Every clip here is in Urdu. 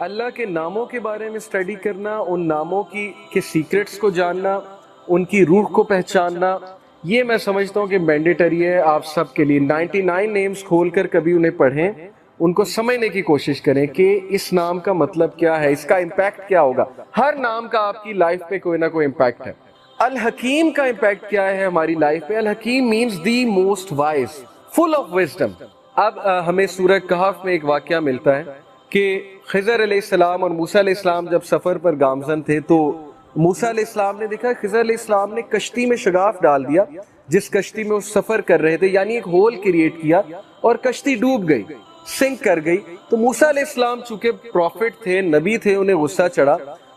اللہ کے ناموں کے بارے میں اسٹڈی کرنا، ان ناموں کے سیکرٹس کو جاننا، ان کی روح کو پہچاننا، یہ میں سمجھتا ہوں کہ مینڈیٹری ہے آپ سب کے لیے۔ 99 نیمز کھول کر کبھی انہیں پڑھیں، ان کو سمجھنے کی کوشش کریں کہ اس نام کا مطلب کیا ہے، اس کا امپیکٹ کیا ہوگا۔ ہر نام کا آپ کی لائف پہ کوئی نہ کوئی امپیکٹ ہے۔ الحکیم کا امپیکٹ کیا ہے ہماری لائف پہ؟ الحکیم means the most wise, full of wisdom. اب ہمیں سورہ کہف میں ایک واقعہ ملتا ہے کہ خضر علیہ السلام اور موسیٰ علیہ السلام جب سفر پر گامزن تھے تو موسیٰ علیہ السلام نے دیکھا خضر علیہ السلام نے کشتی میں شگاف ڈال دیا جس کشتی میں وہ سفر کر رہے تھے، یعنی ایک ہول کریٹ کیا اور کشتی ڈوب گئی، سنک کر گئی۔ تو موسیٰ علیہ السلام چونکہ پروفٹ تھے، نبی تھے، انہیں غصہ چڑھا،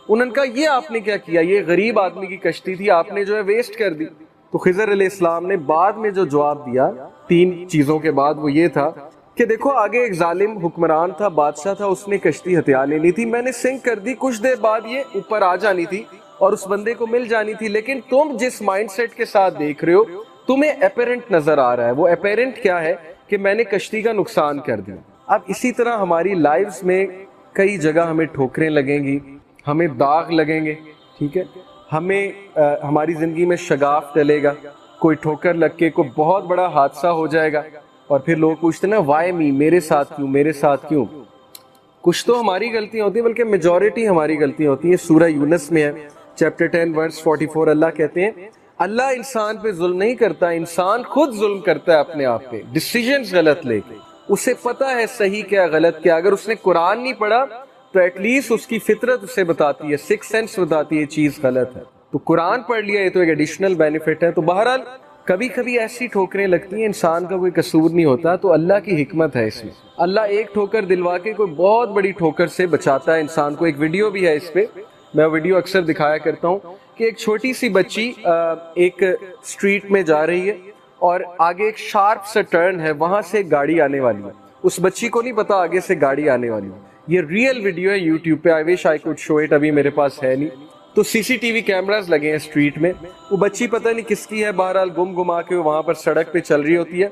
انہوں نے کہا یہ آپ نے کیا کیا، یہ غریب آدمی کی کشتی تھی، آپ نے جو ہے ویسٹ کر دی۔ تو خضر علیہ السلام نے بعد میں جو جواب دیا 3 چیزوں کے بعد وہ یہ تھا کہ دیکھو آگے ایک ظالم حکمران تھا، بادشاہ تھا، اس نے کشتی ہتھیا لینی تھی، میں نے سنک کر دی، کچھ دیر بعد یہ اوپر آ جانی تھی اور اس بندے کو مل جانی تھی، لیکن تم جس مائنڈ سیٹ کے ساتھ دیکھ رہے ہو تمہیں اپیرنٹ نظر آ رہا ہے۔ وہ اپیرنٹ کیا ہے کہ میں نے کشتی کا نقصان کر دیا۔ اب اسی طرح ہماری لائفز میں کئی جگہ ہمیں ٹھوکریں لگیں گی، ہمیں داغ لگیں گے، ٹھیک ہے، ہمیں ہماری زندگی میں شگاف ڈلے گا، کوئی ٹھوکر لگ کے کوئی بہت بڑا حادثہ ہو جائے گا، اور پھر لوگ پوچھتے ہیں نا وائی می، میرے ساتھ کیوں، میرے ساتھ کیوں؟ کچھ تو ہماری غلطیاں ہوتی ہیں بلکہ میجورٹی ہماری غلطیاں ہوتی ہیں۔ سورہ یونس میں ہے چیپٹر 10 ورس 44، اللہ کہتے ہیں اللہ انسان پہ ظلم نہیں کرتا، انسان خود ظلم کرتا ہے اپنے آپ پہ، ڈیسیژنز غلط لے کے۔ اسے پتا ہے صحیح کیا غلط کیا، اگر اس نے قرآن نہیں پڑھا تو ایٹ لیسٹ اس کی فطرت اسے بتاتی ہے، سکس سینس بتاتی ہے یہ چیز غلط ہے۔ تو قرآن پڑھ لیا، یہ تو ایک ایڈیشنل بینیفٹ ہے۔ تو بہرحال کبھی کبھی ایسی ٹھوکریں لگتی ہیں، انسان کا کوئی قصور نہیں ہوتا، تو اللہ کی حکمت ہے اس میں۔ اللہ ایک ٹھوکر دلوا کے کوئی بہت بڑی ٹھوکر سے بچاتا ہے انسان کو۔ ایک ویڈیو بھی ہے اس پہ، میں ویڈیو اکثر دکھایا کرتا ہوں کہ ایک چھوٹی سی بچی ایک اسٹریٹ میں جا رہی ہے اور آگے ایک شارپ سا ٹرن ہے، وہاں سے ایک گاڑی آنے والی ہے، اس بچی کو نہیں پتا آگے سے گاڑی آنے والی ہے۔ یہ ریئل ویڈیو ہے یوٹیوب پہ، آئی وش آئی کوڈ شو اٹ، ابھی میرے پاس ہے نہیں۔ تو سی سی ٹی وی کیمراز لگے ہیں اسٹریٹ میں، وہ بچی پتہ نہیں کس کی ہے، بہرحال گم گما کے وہاں پر سڑک پہ چل رہی ہوتی ہے،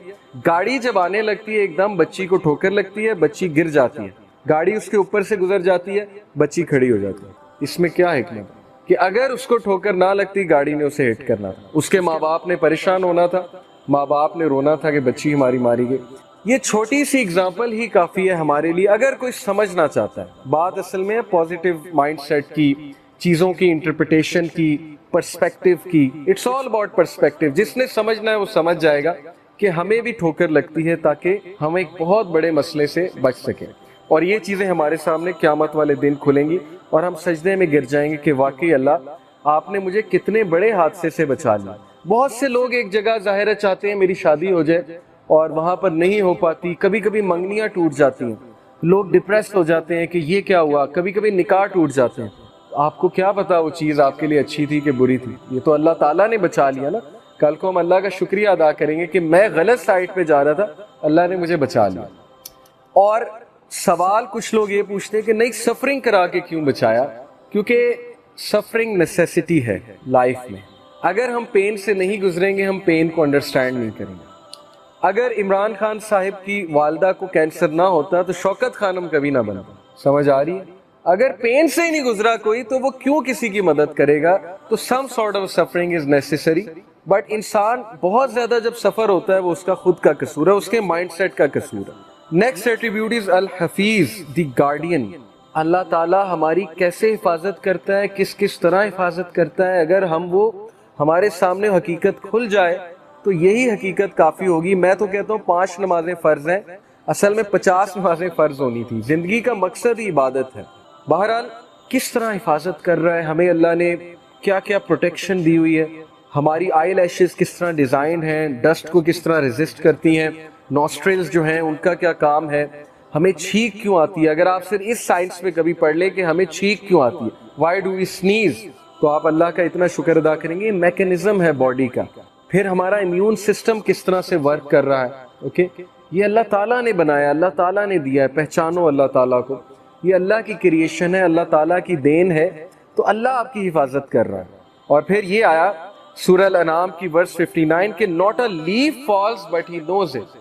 گاڑی جب آنے لگتی ہے ایک دم بچی کو ٹھوکر لگتی ہے، بچی گر جاتی ہے، گاڑی اس کے اوپر سے گزر جاتی ہے، بچی کھڑی ہو جاتی ہے۔ اس میں کیا حکمت کہ اگر اس کو ٹھوکر نہ لگتی گاڑی نے اسے ہٹ کرنا تھا، اس کے ماں باپ نے پریشان ہونا تھا، ماں باپ نے رونا تھا کہ بچی ہماری ماری گئی۔ یہ چھوٹی سی اگزامپل ہی کافی ہے ہمارے لیے اگر کوئی سمجھنا چاہتا ہے۔ بات اصل میں ہے پازیٹیو مائنڈ سیٹ کی، چیزوں کی انٹرپریٹیشن کی، پرسپیکٹیو کی۔ It's all about perspective. جس نے سمجھنا ہے وہ سمجھ جائے گا کہ ہمیں بھی ٹھوکر لگتی ہے تاکہ ہم ایک بہت بڑے مسئلے سے بچ سکیں، اور یہ چیزیں ہمارے سامنے قیامت والے دن کھلیں گی اور ہم سجدے میں گر جائیں گے کہ واقعی اللہ آپ نے مجھے کتنے بڑے حادثے سے بچا لیا۔ بہت سے لوگ ایک جگہ ظاہر چاہتے ہیں میری شادی ہو جائے اور وہاں پر نہیں ہو پاتی، کبھی کبھی منگنیاں ٹوٹ جاتی ہیں، لوگ ڈپریس ہو جاتے ہیں کہ یہ کیا ہوا، کبھی کبھی نکاح ٹوٹ جاتے ہیں۔ آپ کو کیا پتا وہ چیز آپ کے لیے اچھی تھی کہ بری تھی، یہ تو اللہ تعالیٰ نے بچا لیا نا۔ کل کو ہم اللہ کا شکریہ ادا کریں گے کہ میں غلط سائٹ پہ جا رہا تھا، اللہ نے مجھے بچا لیا۔ اور سوال کچھ لوگ یہ پوچھتے ہیں کہ نہیں سفرنگ کرا کے کیوں بچایا؟ کیونکہ سفرنگ نیسیسٹی ہے لائف میں، اگر ہم پین سے نہیں گزریں گے ہم پین کو انڈرسٹینڈ نہیں کریں گے۔ اگر عمران خان صاحب کی والدہ کو کینسر نہ ہوتا تو شوکت خانم کبھی نہ بنتا، سمجھ آ رہی ہے؟ اگر پین سے ہی نہیں گزرا کوئی تو وہ کیوں کسی کی مدد کرے گا؟ تو some sort of suffering is necessary، but انسان بہت زیادہ جب سفر ہوتا ہے وہ اس کا خود کا قصور ہے، اس کے مائنڈ سیٹ کا قصور ہے۔ نیکسٹ ایٹریبیوٹ از الحفیظ، دی گارڈین۔ اللہ تعالیٰ ہماری کیسے حفاظت کرتا ہے، کس کس طرح حفاظت کرتا ہے، اگر وہ ہمارے سامنے حقیقت کھل جائے تو یہی حقیقت کافی ہوگی۔ میں تو کہتا ہوں 5 نمازیں فرض ہیں، اصل میں 50 نمازیں فرض ہونی تھی، زندگی کا مقصد ہی عبادت ہے۔ بہرحال کس طرح حفاظت کر رہا ہے ہمیں اللہ نے، کیا کیا پروٹیکشن دی ہوئی ہے، ہماری آئی لیشز کس طرح ڈیزائن ہیں، ڈسٹ کو کس طرح ریزسٹ کرتی ہیں، نوسٹرلز جو ہیں ان کا کیا کام ہے، ہمیں چھینک کیوں آتی ہے۔ اگر آپ صرف اس سائنس میں کبھی پڑھ لیں کہ ہمیں چھینک کیوں آتی ہے، وائی ڈو وی سنیز، تو آپ اللہ کا اتنا شکر ادا کریں گے۔ میکینزم ہے باڈی کا۔ پھر ہمارا امیون سسٹم کس طرح سے ورک کر رہا ہے، اوکے، یہ اللہ تعالیٰ نے بنایا، اللہ تعالیٰ نے دیا ہے، پہچانو اللہ تعالیٰ کو، یہ اللہ کی کریشن ہے، اللہ تعالیٰ کی دین ہے، تو اللہ آپ کی حفاظت کر رہا ہے۔ اور پھر یہ آیا سورہ الانعام کی ورس 59 کہ not a leaf falls but he knows it،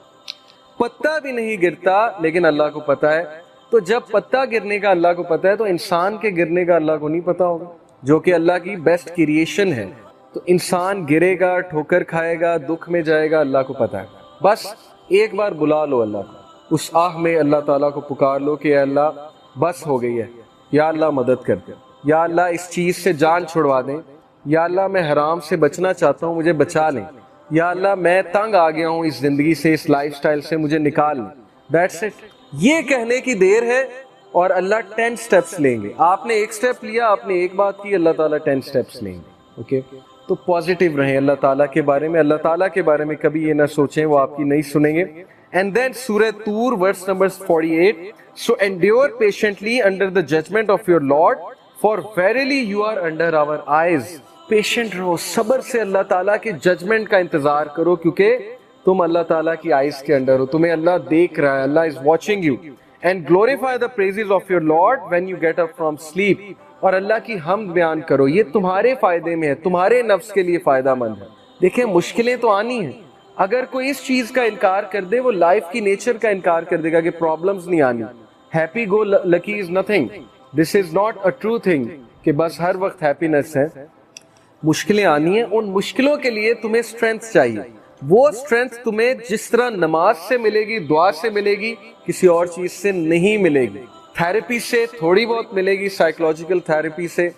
پتا بھی نہیں گرتا لیکن اللہ کو پتا ہے۔ تو جب پتا گرنے کا اللہ کو پتا ہے تو انسان کے گرنے کا اللہ کو نہیں پتا ہوگا، جو کہ اللہ کی بیسٹ کریشن ہے. تو انسان گرے گا، ٹھوکر کھائے گا، دکھ میں جائے گا، اللہ کو پتا ہے. بس ایک بار بلا لو اللہ کو، اس آہ میں اللہ تعالیٰ کو پکار لو کہ اے اللہ بس ہو گئی ہے، یا اللہ مدد کر دے، یا اللہ اس چیز سے جان چھڑوا دیں، یا اللہ میں حرام سے بچنا چاہتا ہوں، مجھے بچا لیں، یا اللہ میں تنگ آ گیا ہوں اس زندگی سے، اس لائف سٹائل سے، مجھے نکال لیں. That's it. یہ کہنے کی دیر ہے اور اللہ 10 سٹیپس لیں گے. آپ نے ایک سٹیپ لیا، آپ نے ایک بات کی، اللہ تعالیٰ 10 سٹیپس لیں گے. اوکے، تو پازیٹیو رہیں اللہ تعالیٰ کے بارے میں. اللہ تعالیٰ کے بارے میں کبھی یہ نہ سوچیں وہ آپ کی نہیں سنیں گے. اینڈ دین سورہ طور verse number 48. So endure patiently under the judgment of your Lord, for verily you are under our eyes. Patient رہو، صبر سے اللہ تعالیٰ کے ججمنٹ کا انتظار کرو، کیونکہ تم اللہ تعالیٰ کی آئیز کے انڈر ہو، تمہیں اللہ دیکھ رہا ہے، اللہ is watching you. And glorify the praises of your Lord when you get up from sleep. اور اللہ کی حمد بیان کرو، یہ تمہارے فائدے میں ہے، تمہارے نفس کے لیے فائدہ مند ہے. دیکھیں مشکلیں تو آنی ہیں، اگر کوئی اس چیز کا انکار کر دے وہ لائف کی نیچر کا انکار کر دے گا کہ پرابلمز نہیں آنی. Happy go lucky is nothing, this is not a true thing کہ بس ہر وقت ہیپینس ہے. مشکلیں آنی ہیں، ان مشکلوں کے لیے تمہیں اسٹرینتھ چاہیے. وہ اسٹرینتھ تمہیں جس طرح نماز سے ملے گی، دعا سے ملے گی، کسی اور چیز سے نہیں ملے گی. تھیراپی سے تھوڑی بہت ملے گی، سائیکولوجیکل تھیراپی سے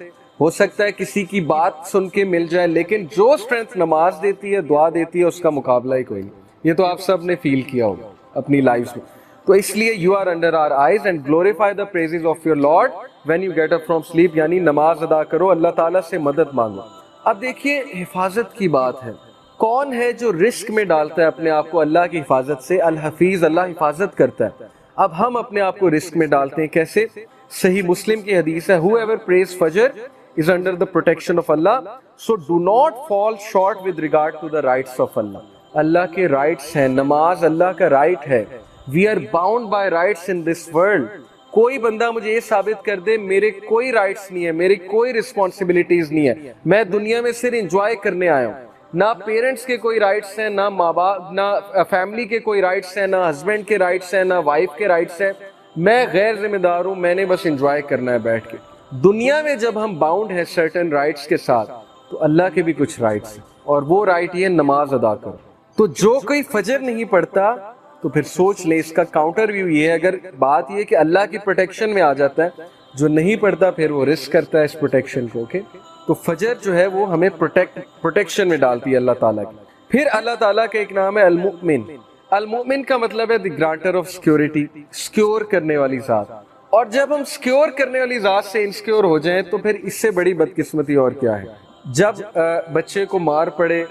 ہو سکتا ہے کسی کی بات سن کے مل جائے، لیکن جو اسٹرینتھ نماز دیتی ہے، دعا دیتی ہے، اس کا مقابلہ ہی کوئی نہیں. یہ تو آپ سب نے فیل کیا ہوگا اپنی لائف میں. تو اس لیے you are under our eyes and glorify the praises of your Lord when you get up from sleep. یعنی نماز ادا کرو، اللہ تعالیٰ سے مدد مانگو. اب دیکھیے حفاظت کی بات ہے. کون ہے جو رسک میں ڈالتا ہے اپنے آپ کو اللہ کی حفاظت سے؟ الحفیظ، اللہ حفاظت کرتا ہے. اب ہم اپنے آپ کو رسک میں ڈالتے ہیں کیسے؟ صحیح مسلم کی حدیث ہے whoever prays fajr is under the protection of Allah, so do not fall short with regard to the rights of Allah. اللہ کے رائٹس ہیں، نماز اللہ کا رائٹ ہے. We are bound by rights in this world. کوئی بندہ مجھے یہ ثابت کر دے میرے کوئی رائٹس نہیں ہے، میری کوئی رسپانسبلٹیز نہیں ہے، میں دنیا میں صرف انجوائے کرنے آیا ہوں. نہ پیرنٹس کے کوئی رائٹس ہیں، نہ ماں باپ، نہ فیملی کے کوئی رائٹس ہیں، نہ ہسبینڈ کے رائٹس ہیں، نہ وائف کے رائٹس ہیں. میں غیر ذمہ دار ہوں، میں نے بس انجوائے کرنا ہے بیٹھ کے. دنیا میں جب ہم باؤنڈ ہیں سرٹن رائٹس کے ساتھ، تو اللہ کے بھی کچھ رائٹس ہیں، اور وہ رائٹ یہ نماز ادا کرو. تو جو کوئی فجر نہیں پڑھتا تو پھر سوچ لیں، اس کا کاؤنٹر ویو یہ ہے. اگر بات یہ کہ اللہ کی پروٹیکشن میں آ جاتا ہے، جو نہیں پڑھتا پھر وہ رسک کرتا ہے اس پروٹیکشن کو. اوکے، تو فجر جو ہے وہ ہمیں پروٹیکشن میں ڈالتی ہے اللہ تعالیٰ کی. پھر اللہ تعالیٰ کا ایک نام ہے المؤمن. المؤمن کا مطلب ہے دی گرانٹر آف سیکورٹی، سیکور کرنے والی ذات. اور جب ہم سیکور کرنے والی ذات سے انسیکیور ہو جائیں تو پھر اس سے بڑی بدقسمتی اور کیا ہے. جب بچے کو مار پڑے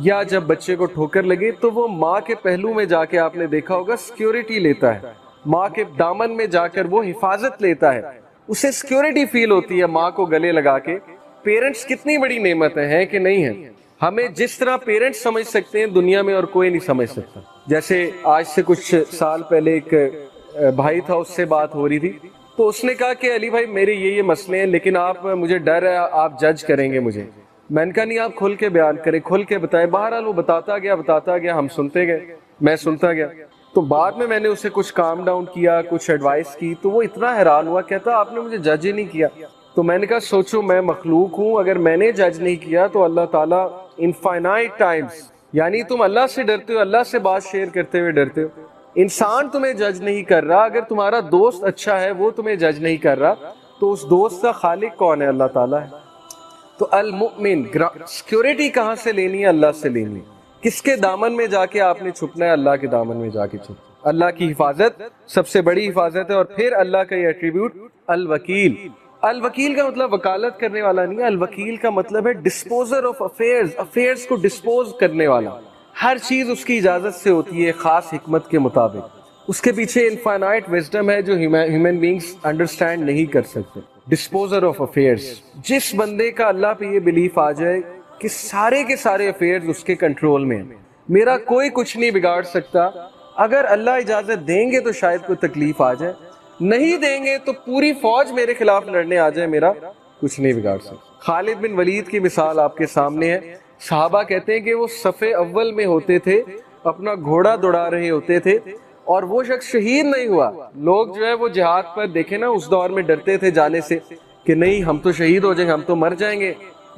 یا جب بچے کو ٹھوکر لگے تو وہ ماں کے پہلو میں جا کے آپ نے دیکھا ہوگا سیکیورٹی لیتا ہے، ماں کے دامن میں جا کر وہ حفاظت لیتا ہے، اسے سیکیورٹی فیل ہوتی ہے ماں کو گلے لگا کے. پیرنٹس کتنی بڑی نعمتیں ہیں کہ نہیں ہیں. ہمیں جس طرح پیرنٹس سمجھ سکتے ہیں دنیا میں اور کوئی نہیں سمجھ سکتا. جیسے آج سے کچھ سال پہلے ایک بھائی تھا، اس سے بات ہو رہی تھی، تو اس نے کہا کہ علی بھائی میرے یہ مسئلے ہیں، لیکن آپ مجھے ڈر ہے آپ جج کریں گے مجھے. میں نے کہا نہیں، آپ کھل کے بیان کریں، کھل کے بتائیں. بہرحال وہ بتاتا گیا، ہم سنتے گئے، میں سنتا گیا. تو بعد میں نے اسے کچھ کام ڈاؤن کیا، کچھ ایڈوائس کی، تو وہ اتنا حیران ہوا، کہتا آپ نے مجھے جج ہی نہیں کیا. تو میں نے کہا سوچو، میں مخلوق ہوں، اگر میں نے جج نہیں کیا تو اللہ تعالیٰ انفائنائٹ ٹائمز، یعنی تم اللہ سے ڈرتے ہو، اللہ سے بات شیئر کرتے ہوئے ڈرتے ہو. انسان تمہیں جج نہیں کر رہا، اگر تمہارا دوست اچھا ہے وہ تمہیں جج نہیں کر رہا، تو اس دوست کا خالق کون ہے؟ اللہ تعالیٰ ہے. تو المؤمن، سیکورٹی کہاں سے لینی ہے؟ اللہ سے لینی ہے. کس کے دامن میں جا کے آپ نے چھپنا ہے؟ اللہ کے دامن میں جا کے چھپنا. اللہ کی حفاظت سب سے بڑی حفاظت ہے. اور پھر اللہ کا یہ ایٹریبیوٹ الوکیل. الوکیل کا مطلب وکالت کرنے والا نہیں ہے، الوکیل کا مطلب ہے ڈسپوزر آف افیئرز، افیئرز کو ڈسپوز کرنے والا. ہر چیز اس کی اجازت سے ہوتی ہے، خاص حکمت کے مطابق. اس کے پیچھے انفائنائٹ وزڈم ہے جو ہیومن بینگز انڈرسٹینڈ نہیں کر سکتے. ڈسپوزر آف افیئرز، جس بندے کا اللہ پہ یہ بلیف آ جائے کہ سارے کے سارے افیئرز اس کے کنٹرول میں ہیں، میرا کوئی کچھ نہیں بگاڑ سکتا. اگر اللہ اجازت دیں گے تو شاید کوئی تکلیف آ جائے، نہیں دیں گے تو پوری فوج میرے خلاف لڑنے آ جائے، میرا کچھ نہیں بگاڑ سکتا. خالد بن ولید کی مثال آپ کے سامنے ہے. صحابہ کہتے ہیں کہ وہ صف اول میں ہوتے تھے، اپنا گھوڑا دوڑا رہے ہوتے تھے، اور وہ شخص شہید نہیں ہوا. لوگ جو ہے وہ جہاد پر دیکھیں نا اس دور میں ڈرتے تھے جانے سے کہ نہیں ہم تو شہید ہو جائیں گے, ہم تو مر جائیں گے,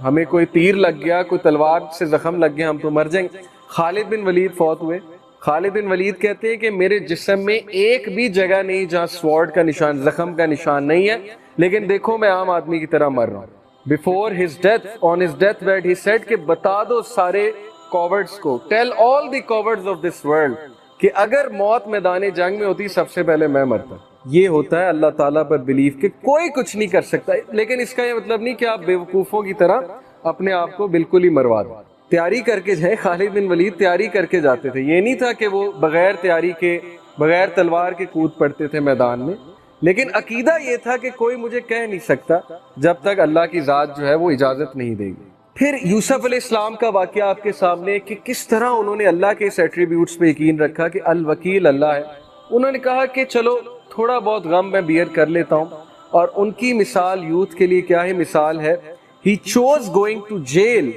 ہمیں کوئی تیر لگ گیا, کوئی تلوار سے زخم لگ گیا, ہم تو مر جائیں گے. خالد بن ولید فوت ہوئے. خالد بن ولید کہتے ہیں کہ میرے جسم میں ایک بھی جگہ نہیں جہاں سوارڈ کا نشان, زخم کا نشان نہیں ہے, لیکن دیکھو میں عام آدمی کی طرح مر رہا ہوں. Before his death, on his deathbed, he said کہ بتا دو سارے cowards کو, tell all the cowards of this world کہ اگر موت میدان جنگ میں ہوتی سب سے پہلے میں مرتا. یہ ہوتا ہے اللہ تعالیٰ پر بلیف کہ کوئی کچھ نہیں کر سکتا, لیکن اس کا یہ مطلب نہیں کہ آپ بیوقوفوں کی طرح اپنے آپ کو بالکل ہی مروا دیں. تیاری کر کے جائیں. خالد بن ولید تیاری کر کے جاتے تھے, یہ نہیں تھا کہ وہ بغیر تیاری کے بغیر تلوار کے کود پڑتے تھے میدان میں, لیکن عقیدہ یہ تھا کہ کوئی مجھے کہہ نہیں سکتا جب تک اللہ کی ذات جو ہے وہ اجازت نہیں دے گی. پھر یوسف علیہ السلام کا واقعہ آپ کے سامنے کہ کس طرح انہوں نے اللہ کے اس ایٹریبیوٹس پہ یقین رکھا کہ الوکیل اللہ ہے. انہوں نے کہا کہ چلو تھوڑا بہت غم میں بیئر کر لیتا ہوں, اور ان کی مثال یوتھ کے لیے کیا ہے مثال ہے. He chose going to jail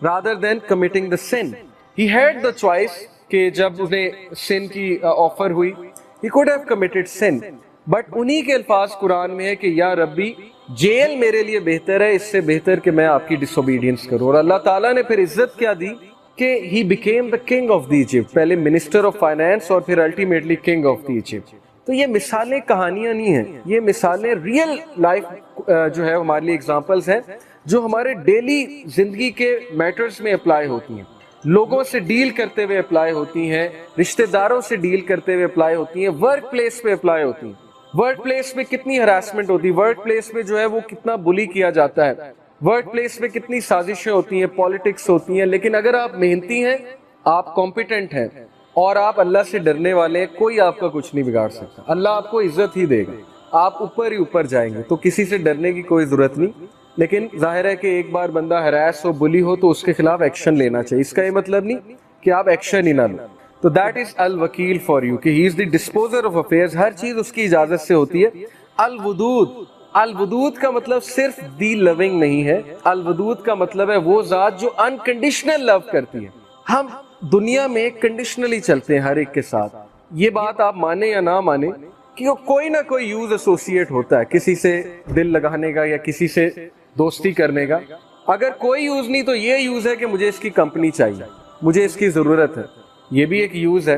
rather than committing the sin. He had the choice کہ جب انہیں sin کی آفر ہوئی, he could have committed sin. But انہی کے الفاظ قرآن میں ہے کہ یا ربی جیل میرے لیے بہتر ہے اس سے بہتر کہ میں آپ کی ڈس اوبیڈینس کروں. اور اللہ تعالیٰ نے پھر عزت کیا دی کہ he became the king of the Egypt, پہلے minister of finance اور پھر ultimately king of the Egypt. تو یہ مثالیں کہانیاں نہیں ہیں, یہ مثالیں ریئل لائف جو ہے ہمارے لیے اگزامپلز ہیں جو ہمارے ڈیلی زندگی کے میٹرز میں اپلائی ہوتی ہیں, لوگوں سے ڈیل کرتے ہوئے اپلائی ہوتی ہیں, رشتہ داروں سے ڈیل کرتے ہوئے اپلائی ہوتی ہیں, ورک پلیس پہ اپلائی ہوتی ہیں. ورک پلیس میں کتنی ہراسمنٹ ہوتی ہے, ورک پلیس میں جو ہے وہ کتنا بلی کیا جاتا ہے, ورک پلیس میں کتنی سازشیں ہوتی ہیں, پالیٹکس ہوتی ہیں. لیکن اگر آپ محنتی ہیں, آپ کمپیٹنٹ ہیں اور آپ اللہ سے ڈرنے والے ہیں, کوئی آپ کا کچھ نہیں بگاڑ سکتا. اللہ آپ کو عزت ہی دے گا, آپ اوپر ہی اوپر جائیں گے. تو کسی سے ڈرنے کی کوئی ضرورت نہیں. لیکن ظاہر ہے کہ ایک بار بندہ ہراس ہو, بلی ہو, تو اس کے خلاف ایکشن لینا چاہیے. اس کا یہ مطلب نہیں کہ آپ ایکشن ہی نہ لیں. تو دیٹ از الوکیل فار یو کہ ہی از دی ڈسپوزر آف افیئرز, ہر چیز اس کی اجازت سے ہوتی ہے. الودود, الودود کا مطلب صرف دی لونگ نہیں ہے, الودود کا مطلب ہے وہ ذات جو انکنڈیشنل لو کرتی ہے. ہم دنیا میں کنڈیشنلی چلتے ہیں ہر ایک کے ساتھ. یہ بات آپ مانیں یا نہ مانیں کہ کوئی نہ کوئی یوز ایسوسیٹ ہوتا ہے, کسی سے دل لگانے کا یا کسی سے دوستی کرنے کا. اگر کوئی یوز نہیں تو یہ یوز ہے کہ مجھے اس کی کمپنی چاہیے, مجھے اس کی ضرورت ہے, یہ بھی ایک یوز ہے.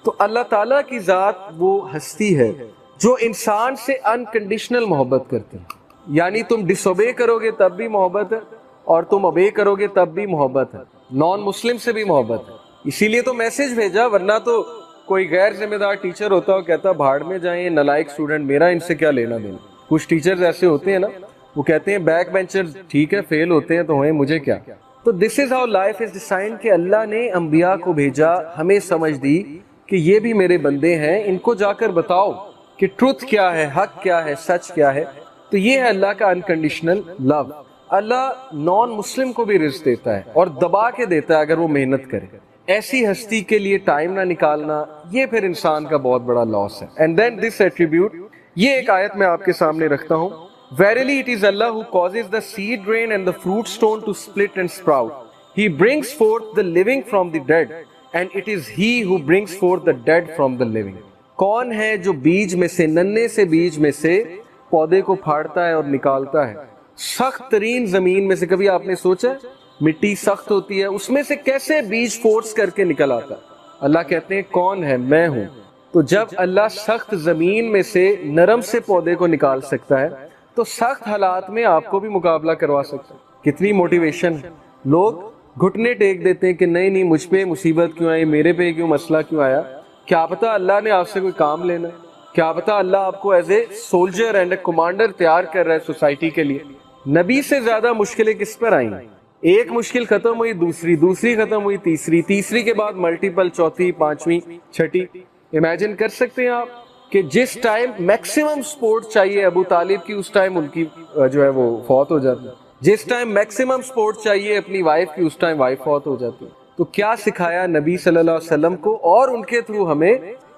تو اللہ تعالیٰ کی ذات وہ ہستی ہے جو انسان سے انکنڈیشنل محبت کرتی ہے. یعنی تم ڈس اوبے کرو گے تب بھی محبت ہے, اور تم اوبے کرو گے تب بھی محبت ہے. نان مسلم سے بھی محبت ہے. اسی لیے تو میسج بھیجا, ورنہ تو کوئی غیر ذمہ دار ٹیچر ہوتا اور کہتا بھاڑ میں جائیں نالائق اسٹوڈنٹ, میرا ان سے کیا لینا دینا. کچھ ٹیچرز ایسے ہوتے ہیں نا, وہ کہتے ہیں بیک بینچر ٹھیک ہے, فیل ہوتے ہیں تو ہوئے, مجھے کیا. تو this is how life is designed کہ اللہ نے انبیاء کو بھیجا, ہمیں سمجھ دی کہ یہ بھی میرے بندے ہیں, ان کو جا کر بتاؤ کہ ٹروتھ کیا ہے, حق کیا ہے, سچ کیا ہے. تو یہ ہے اللہ کا انکنڈیشنل لو. اللہ نان مسلم کو بھی رزق دیتا ہے اور دبا کے دیتا ہے اگر وہ محنت کرے. ایسی ہستی کے لیے ٹائم نہ نکالنا, یہ پھر انسان کا بہت بڑا لاس ہے. اینڈ دین دس ایٹریبیوٹ, یہ ایک آیت میں آپ کے سامنے رکھتا ہوں. Verily it is Allah who causes the seed grain and the fruit stone to split and sprout. He brings forth the living from the dead, and it is He who brings forth the dead from the living. کون ہے جو بیج میں سے, ننھے سے بیج میں سے پودے کو پھاڑتا ہے اور نکالتا ہے. سخت ترین زمین میں سے, کبھی آپ نے سوچا مٹی سخت ہوتی ہے, اس میں سے کیسے بیج فورس کر کے نکل آتا ہے. اللہ کہتے ہیں کون ہے, میں ہوں. تو جب اللہ سخت زمین میں سے نرم سے پودے کو نکال سکتا ہے تو سخت حالات میں آپ کو بھی مقابلہ کروا سکتا ہے. کتنی موٹیویشن. لوگ گھٹنے ٹیک دیتے ہیں کہ نہیں نہیں مجھ پہ مصیبت کیوں آئی, میرے پہ کیوں مسئلہ کیوں آیا. کیا پتا اللہ نے آپ سے کوئی کام لینا ہے, کیا پتا اللہ آپ کو as a soldier and a commander تیار کر رہا ہے سوسائٹی کے لیے. نبی سے زیادہ مشکلیں کس پر آئیں, ایک مشکل ختم ہوئی, دوسری, دوسری ختم ہوئی, تیسری, تیسری کے بعد ملٹیپل, چوتھی, پانچویں, چھٹی. امیجن کر سکتے ہیں آپ کہ جس ٹائم میکسیمم سپورٹ چاہیے ابو طالب کی, اس ٹائم ان کی جو ہے وہ فوت ہو جاتی ہے. جس ٹائم میکسیمم سپورٹ چاہیے اپنی وائف کی, اس ٹائم وائف فوت ہو جاتی ہے. تو کیا سکھایا نبی صلی اللہ علیہ وسلم کو اور ان کے تھرو ہمیں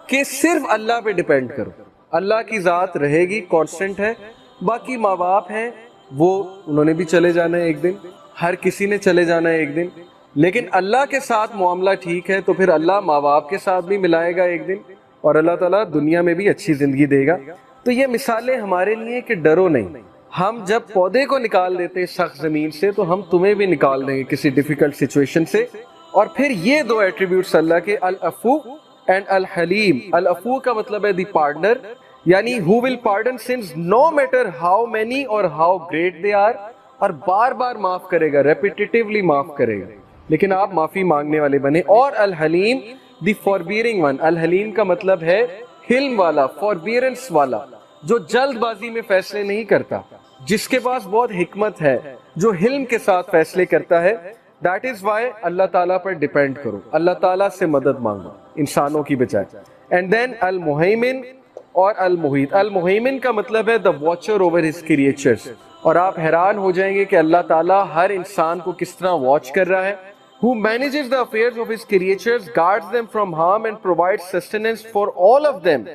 کہ صرف اللہ پہ ڈیپینڈ کرو. اللہ کی ذات رہے گی, کانسٹنٹ ہے. باقی ماں باپ ہیں وہ, انہوں نے بھی چلے جانا ہے ایک دن, ہر کسی نے چلے جانا ہے ایک دن. لیکن اللہ کے ساتھ معاملہ ٹھیک ہے تو پھر اللہ ماں باپ کے ساتھ بھی ملائے گا ایک دن, اور اللہ تعالیٰ دنیا میں بھی اچھی زندگی دے گا. تو یہ مثالیں ہمارے لیے کہ ڈرو نہیں. ہم جب پودے کو نکال دیتے ہیں سخت زمین سے تو ہم تمہیں بھی نکال دیں گے کسی ڈیفیکلٹ سچویشن سے. اور پھر یہ دو ایٹریبیوٹس اللہ کے، العفو اینڈ الحلیم. العفو کا مطلب ہے دی پارڈنر، یعنی who will pardon sins no matter how many or how great they are، اور بار بار معاف کرے گا، ریپیٹیٹیولی معاف کرے گا، لیکن آپ معافی مانگنے والے بنے. اور الحلیم دی forbearing one. الحلیم کا مطلب ہے حلم والا، forbearance والا، جو جلد بازی میں فیصلے نہیں کرتا، جس کے پاس بہت حکمت ہے، جو حلم کے ساتھ فیصلے کرتا ہے. دیٹ از وائی اللہ تعالیٰ پر ڈیپینڈ کرو، اللہ تعالیٰ سے مدد مانگو انسانوں کی بجائے. اینڈ دین المہیمن اور المحیط. المہیمن کا مطلب ہے the watcher over his creatures. اور آپ حیران ہو جائیں گے کہ اللہ تعالیٰ ہر انسان کو کس طرح واچ کر رہا ہے. who manages the affairs of his creatures, guards them from harm and provides sustenance for all of them.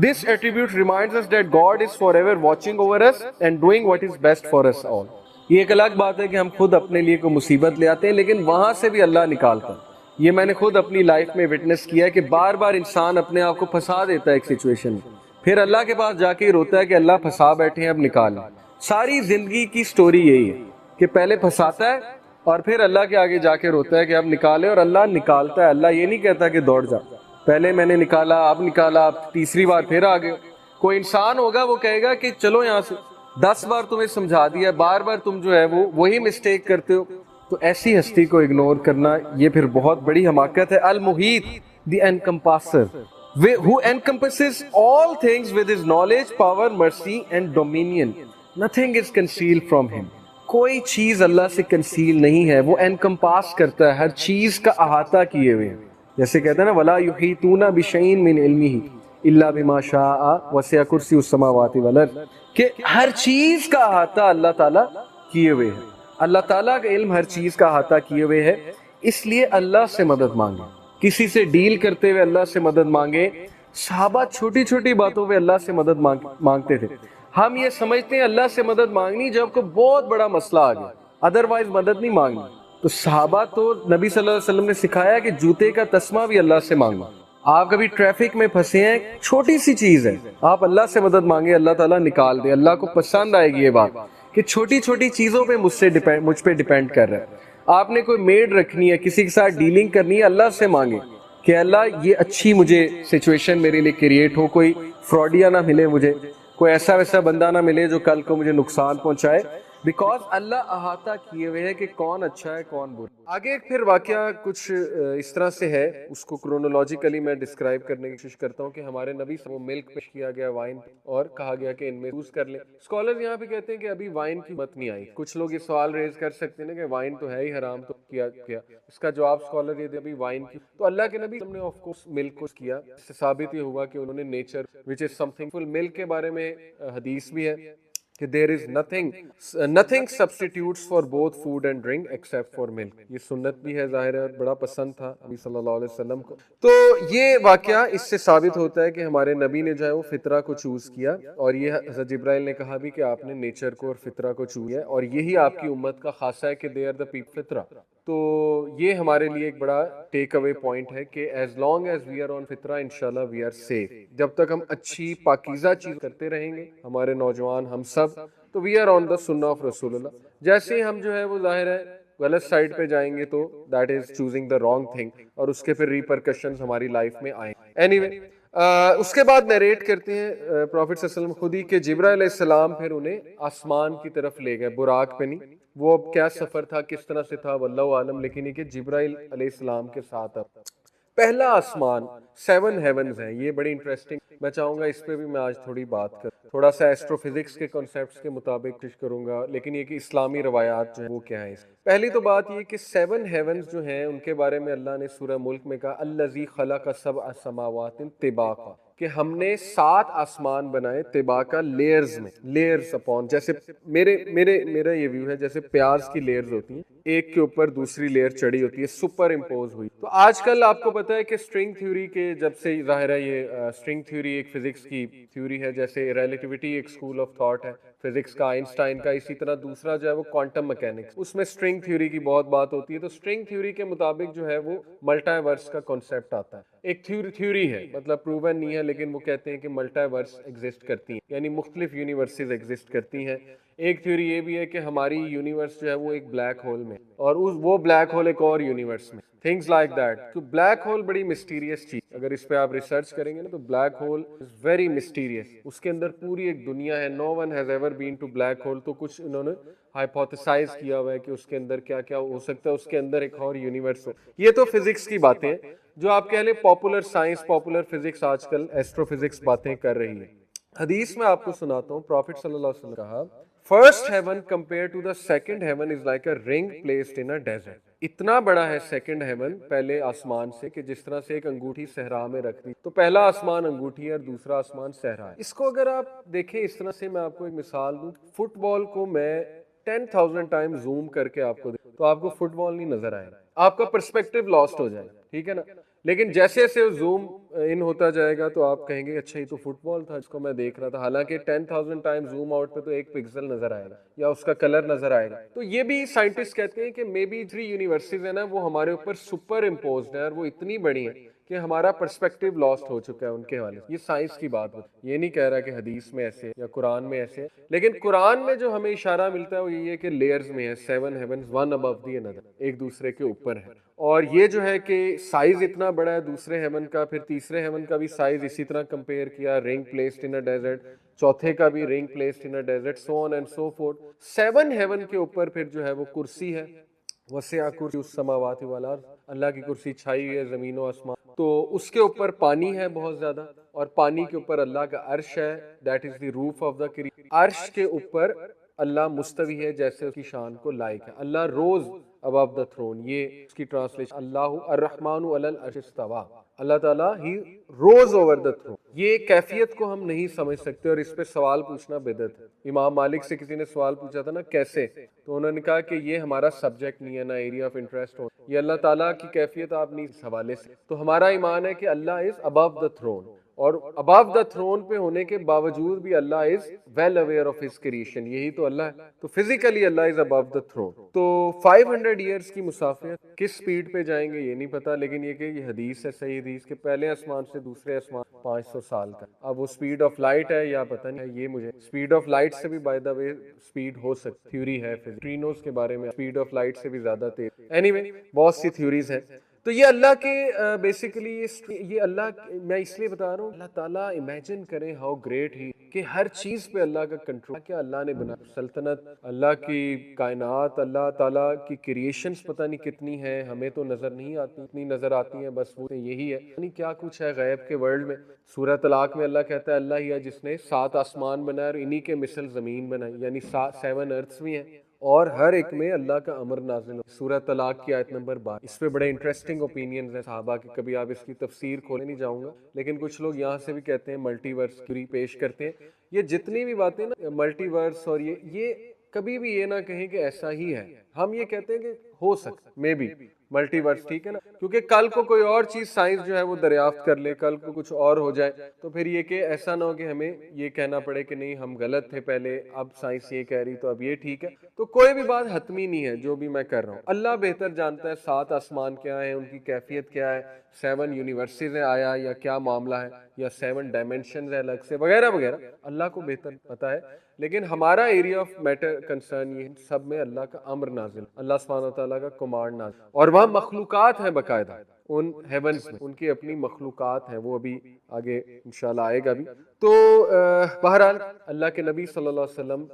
This attribute reminds us that God is forever watching over us and doing what is best for us all. یہ ایک الگ بات ہے کہ ہم خود اپنے لیے کوئی مصیبت لے آتے ہیں، لیکن وہاں سے بھی اللہ نکالتا. یہ میں نے خود اپنی لائف میں وٹنس کیا ہے کہ بار بار انسان اپنے آپ کو پھنسا دیتا ہے ایک سچویشن میں، پھر اللہ کے پاس جا کے ہی روتا ہے کہ اللہ پھنسا بیٹھے ہیں، اب نکالیں. ساری زندگی کی سٹوری یہی ہے کہ پہلے پھنساتا ہے اور پھر اللہ کے آگے جا کے روتا ہے کہ اب نکالے، اور اللہ نکالتا ہے. اللہ یہ نہیں کہتا کہ دوڑ جا، پہلے میں نے نکالا، اب نکالا، اب تیسری بار پھر آ گئے. کوئی انسان ہوگا وہ کہے گا کہ چلو یہاں سے، 10 بار تمہیں سمجھا دیا، بار بار تم جو ہے وہ وہی مسٹیک کرتے ہو. تو ایسی ہستی کو اگنور کرنا یہ پھر بہت بڑی حماقت ہے. المحیط دی انکمپاسر who encompasses all things with his knowledge, power, mercy and dominion. Nothing is concealed from him. کوئی چیز اللہ سے کنسیل نہیں ہے، وہ انکمپاس کرتا ہے، ہر چیز کا احاطہ کیے ہوئے. جیسے کہتے ہیں نا وَلَا يُحِيطُونَ بِشَيْءٍ مِّنْ عِلْمِهِ إِلَّا بِمَا شَاءَ وَسِعَ كُرْسِيُّهُ السَّمَاوَاتِ وَالْأَرْضِ. کہ ہر چیز کا احاطہ اللہ تعالیٰ کیے ہوئے ہے. اللہ تعالیٰ کا علم ہر چیز کا احاطہ کیے ہوئے ہے، اس لیے اللہ سے مدد مانگے. کسی سے ڈیل کرتے ہوئے اللہ سے مدد مانگے. صحابہ چھوٹی چھوٹی باتوں پہ اللہ سے مدد مانگتے تھے. ہم یہ سمجھتے ہیں اللہ سے مدد مانگنی جب کوئی بہت بڑا مسئلہ آ گیا، ادروائز مدد نہیں مانگنی. تو صحابہ تو نبی صلی اللہ علیہ وسلم نے سکھایا کہ جوتے کا تسمہ بھی اللہ سے مانگنا. آپ کبھی ٹریفک میں پھنسے ہیں، چھوٹی سی چیز ہے، آپ اللہ سے مدد مانگے، اللہ تعالیٰ نکال دے. اللہ کو پسند آئے گی یہ بات کہ چھوٹی چھوٹی چیزوں پہ مجھ پہ ڈیپینڈ کر رہا ہے. آپ نے کوئی میڈ رکھنی ہے، کسی کے ساتھ ڈیلنگ کرنی ہے، اللہ سے مانگے کہ اللہ یہ اچھی مجھے سچویشن میرے لیے کریٹ ہو، کوئی فراڈیا نہ ملے مجھے، کوئی ایسا ویسا بندہ نہ ملے جو کل کو مجھے نقصان پہنچائے. بیکاز اللہ احاطہ کیے ہوئے ہے کہ کون اچھا ہے کون برا. آگے پھر واقعہ کچھ اس طرح سے ہے، اس کو کرونولوجیکلی میں ڈسکرائب کرنے کی کوشش کرتا ہوں کہ ہمارے نبی سے وہ ملک پیش کیا گیا، وائن، اور کہا گیا کہ ان میں چوز کر لیں. اسکالر یہاں پہ کہتے ہیں کہ ابھی وائن کی بات نہیں آئی. کچھ لوگ یہ سوال ریز کر سکتے ہیں کہ وائن تو ہے ہی حرام، تو کیا اس کا جواب اسکالر یہ دے ابھی وائن کی. تو اللہ کے نبی نے آف کورس ملک کو کیا. اس سے ثابت یہ ہوا کہ انہوں نے nature which is some thing فل. ملک کے بارے میں حدیث بھی ہے کہ there is nothing substitutes for both food and drink except for milk. یہ سنت بھی ہے، ظاہر ہے بڑا پسند تھا نبی صلی اللہ علیہ وسلم کو. تو یہ واقعہ اس سے ثابت ہوتا ہے کہ ہمارے نبی نے جو ہے وہ فطرہ کو چوز کیا، اور یہ حضرت جبرائیل نے کہا بھی کہ آپ نے نیچر کو اور فطرہ کو چوز کیا، اور یہی آپ کی امت کا خاصہ ہے کہ they are the people فطرہ. تو یہ ہمارے لیے ایک بڑا ٹیک اوے پوائنٹ ہے کہ as long as we are on فطرہ انشاءاللہ وی آر سیف. جب تک ہم اچھی پاکیزہ چیز کرتے رہیں گے، ہمارے نوجوان ہم سب، تو وی آر آن دا سنہ آف رسول اللہ. جیسے ہی ہم جو ہے وہ ظاہر ہے غلط سائڈ پہ جائیں گے تو that is choosing the wrong thing, اور اس کے پھر ریپرکشنز ہماری لائف میں آئیں. اینی وے اس کے بعد نیریٹ کرتے ہیں پروفٹ صلی اللہ علیہ وسلم خود ہی کہ جبرائیل علیہ السلام پھر انہیں آسمان کی طرف لے گئے، براق پہ نہیں. وہ اب کیا سفر تھا، کس طرح سے تھا، واللہ عالم، لیکن یہ کہ جبرائیل علیہ السلام کے ساتھ اب پہلا آسمان، 7 ہیونز ہیں. یہ بڑی انٹرسٹنگ، میں چاہوں گا اس پہ بھی میں آج تھوڑی بات کروں، تھوڑا سا ایسٹرو فزکس کے کنسیپٹس کے مطابق کوشش کروں گا، لیکن یہ کہ اسلامی روایات جو ہیں وہ کیا ہیں. پہلی تو بات یہ کہ 7 ہیونز جو ہیں ان کے بارے میں اللہ نے سورہ ملک میں کہا الذی خلق 7 سماوات طباقا، کہ ہم نے 7 آسمان بنائے طباقا، لیئرز میں، لیئرز اپون. جیسے میرا یہ ویو ہے جیسے پیاز کی لیئرز ہوتی ہیں، ایک کے اوپر دوسری لیئر چڑھی ہوتی ہے، سپر امپوز ہوئی. تو آج کل آپ کو پتہ ہے کہ اسٹرنگ تھیوری کے جب سے ظاہر ہے یہ اسٹرنگ تھیوری ایک فزکس کی تھیوری ہے، جیسے ریلیٹیوٹی ایک اسکول آف تھاٹ ہے، فزکس کا، آئنسٹائن کا. اسی طرح دوسرا جو ہے وہ کوانٹم مکینکس، اس میں اسٹرنگ تھیوری کی بہت بات ہوتی ہے. تو اسٹرنگ تھیوری کے مطابق جو ہے وہ ملٹی ورس کا کانسیپٹ آتا ہے. ایک تھیوری ہے، مطلب پروون نہیں ہے، لیکن وہ کہتے ہیں کہ ملٹی ورس ایگزسٹ کرتی ہیں، یعنی مختلف یونیورسز ایگزسٹ کرتی ہیں. ایک تھیوری یہ بھی ہے کہ ہماری یونیورس جو ہے وہ ایک بلیک ہول میں، اور وہ بلیک ہول ایک اور یونیورس میں، تھنگز لائک دیٹ. تو بلیک ہول بڑی مسٹیریس چیز، اگر اس پہ آپ ریسرچ کریں گے نا تو black hole is very mysterious. اس کے اندر پوری ایک دنیا ہے. No one has ever been to black hole. تو کچھ انہوں نے ہائپوتھیسائز کیا ہوا ہے کہ اس کے اندر کیا کیا ہو سکتا ہے، اس کے اندر ایک اور یونیورس ہو. یہ تو فزکس کی باتیں ہیں جو آپ کہہ لیں پاپولر سائنس، پاپولر فزکس آج کل ایسٹرو فزکس باتیں کر رہی ہے. حدیث میں آپ کو سناتا ہوں، پروفٹ صلی اللہ علیہ وسلم نے کہا first heaven compare to the second heaven is like a ring placed in a desert. اتنا بڑا ہے سیکنڈ ہیون پہلے آسمان سے کہ جس طرح سے ایک انگوٹھی صحرا میں رکھ دی تو پہلا آسمان انگوٹھی ہے اور دوسرا آسمان صحرا ہے. اس کو اگر آپ دیکھیں اس طرح سے، میں آپ کو ایک مثال دوں، فٹ بال کو میں 10,000 ٹائم زوم کر کے آپ کو تو آپ کو فٹ بال نہیں نظر آئے گا، آپ کا پرسپیکٹو لاسٹ ہو جائے گا، ٹھیک ہے نا. لیکن جیسے جیسے زوم ان ہوتا جائے گا تو آپ کہیں گے اچھا یہ تو فٹ بال تھا، اس کو میں دیکھ رہا تھا، حالانکہ 10,000 ٹائم زوم آؤٹ پہ تو ایک پکسل نظر آئے گا یا اس کا کلر نظر آئے گا. تو یہ بھی سائنٹسٹ کہتے ہیں کہ مے بی 3 یونیورسز ہیں نا وہ ہمارے اوپر سپر امپوزڈ ہیں، اور وہ اتنی بڑی ہیں کہ ہمارا پرسپیکٹو لاسٹ ہو چکا ہے ان کے حوالے سے. یہ سائنس کی بات ہے، یہ نہیں کہہ رہا کہ حدیث میں ایسے یا قرآن میں ایسے، لیکن قرآن میں جو ہمیں اشارہ ملتا ہے وہ یہ ہے کہ لیئرز میں ہے، 7 ہیونز ون ابو دی انادر، ایک دوسرے کے اوپر ہے. اور یہ جو ہے کہ سائز اتنا بڑا ہے دوسرے ہیون کا، پھر تیسرے ہیون کا بھی سائز اسی طرح کمپیئر کیا، رنگ پلیسڈ ان اے ڈیزرٹ، چوتھے کا بھی ring placed in a desert, so on and so fourth. 7 heaven کے اوپر پھر جو ہے وہ کرسی ہے، وسع کرسی السماوات والارض، اللہ کی کرسی چھائی ہوئی ہے زمین و آسمان. تو اس کے اوپر پانی ہے بہت زیادہ، اور پانی کے اوپر اللہ کا عرش ہے، that is the roof of the creation. عرش کے اوپر اللہ مستوی ہے جیسے اس کی شان کو لائق ہے. اللہ روز above the throne، یہ اس کی ٹرانسلیشن، اللہ الرحمن علی العرش استویٰ، اللہ تعالیٰ ہی روز اوور دا تھرون. یہ کیفیت کو ہم نہیں سمجھ سکتے اور اس پہ سوال پوچھنا بدعت ہے. امام مالک سے کسی نے سوال پوچھا تھا نا کیسے، تو انہوں نے کہا کہ یہ ہمارا سبجیکٹ نہیں ہے، نہ ایریا آف انٹرسٹ ہو، یہ اللہ تعالیٰ کی کیفیت آپ نہیں اس حوالے سے. تو ہمارا ایمان ہے کہ اللہ از above the throne، اور above the throne پہ ہونے کے باوجود بھی اللہ is well aware of his creation. یہی تو اللہ ہے، تو physically Allah is above the throne. تو 500 years کی مسافت کس سپیڈ پہ جائیں گے یہ نہیں پتا، لیکن یہ کہ یہ حدیث ہے، صحیح حدیث کے پہلے آسمان سے دوسرے آسمان 500 سال کا. اب وہ سپیڈ آف لائٹ ہے یا پتہ نہیں ہے، یہ مجھے سپیڈ آف لائٹ سے بھی بائی دا وے سپیڈ ہو سکتی، تھیوری ہے ٹرینوز کے بارے میں، سپیڈ آف لائٹ سے بھی زیادہ تیز. اینی وے بہت سی تھیوریز ہیں. تو یہ اللہ کے بیسیکلی یہ اللہ، میں اس لیے بتا رہا ہوں، اللہ تعالیٰ امیجن کریں ہاؤ گریٹ ہی، کہ ہر چیز پہ اللہ کا کنٹرول، کیا اللہ نے بنا سلطنت، اللہ کی کائنات، اللہ تعالیٰ کی کریشنز پتہ نہیں کتنی ہیں، ہمیں تو نظر نہیں آتی، اتنی نظر آتی ہیں بس وہ یہی ہے، یعنی کیا کچھ ہے غیب کے ورلڈ میں. سورہ طلاق میں اللہ کہتا ہے اللہ ہی ہے جس نے 7 آسمان بنائے اور انہی کے مثل زمین بنائی، یعنی 7 ارتھس بھی ہیں اور ہر ایک میں اللہ کا امر نازل ہو. سورہ طلاق کی آیت نمبر 12. اس پہ بڑے انٹرسٹنگ اوپینینز ہیں صحابہ کی، کبھی آپ اس کی تفسیر کھولنے نہیں جاؤں گا، لیکن کچھ لوگ یہاں سے بھی کہتے ہیں ملٹی ورس تھیوری پیش کرتے ہیں. یہ جتنی بھی باتیں نا ملٹی ورس اور یہ کبھی بھی یہ نہ کہیں کہ ایسا ہی ہے، ہم یہ کہتے ہیں کہ ہو سکتا مے بی ملٹی ورس، ٹھیک ہے نا، کیونکہ کل کو کوئی اور چیز سائنس جو ہے وہ دریافت کر لے، کل کو کچھ اور ہو جائے تو پھر یہ کہ ایسا نہ ہو کہ ہمیں یہ کہنا پڑے کہ نہیں ہم غلط تھے پہلے، اب سائنس یہ کہہ رہی تو اب یہ ٹھیک ہے. تو کوئی بھی بات حتمی نہیں ہے جو بھی میں کر رہا ہوں، اللہ بہتر جانتا ہے 7 آسمان کیا ہیں، ان کی کیفیت کیا ہے، 7 یونیورسز ہیں آیا یا کیا معاملہ ہے، یا 7 ڈائمینشنز ہیں الگ سے وغیرہ وغیرہ، اللہ کو بہتر پتا ہے. لیکن ہمارا ایریا آف میٹر کنسرن یہ سب میں اللہ کا امر نازل، اللہ سبحانہ و تعالیٰ کا کمانڈ نازل، اور وہاں مخلوقات ہیں باقاعدہ ان ہیونز میں، ان کی اپنی مخلوقات ہیں، وہ ابھی آگے انشاءاللہ آئے گا بھی. تو بہرحال اللہ کے نبی صلی اللہ علیہ وسلم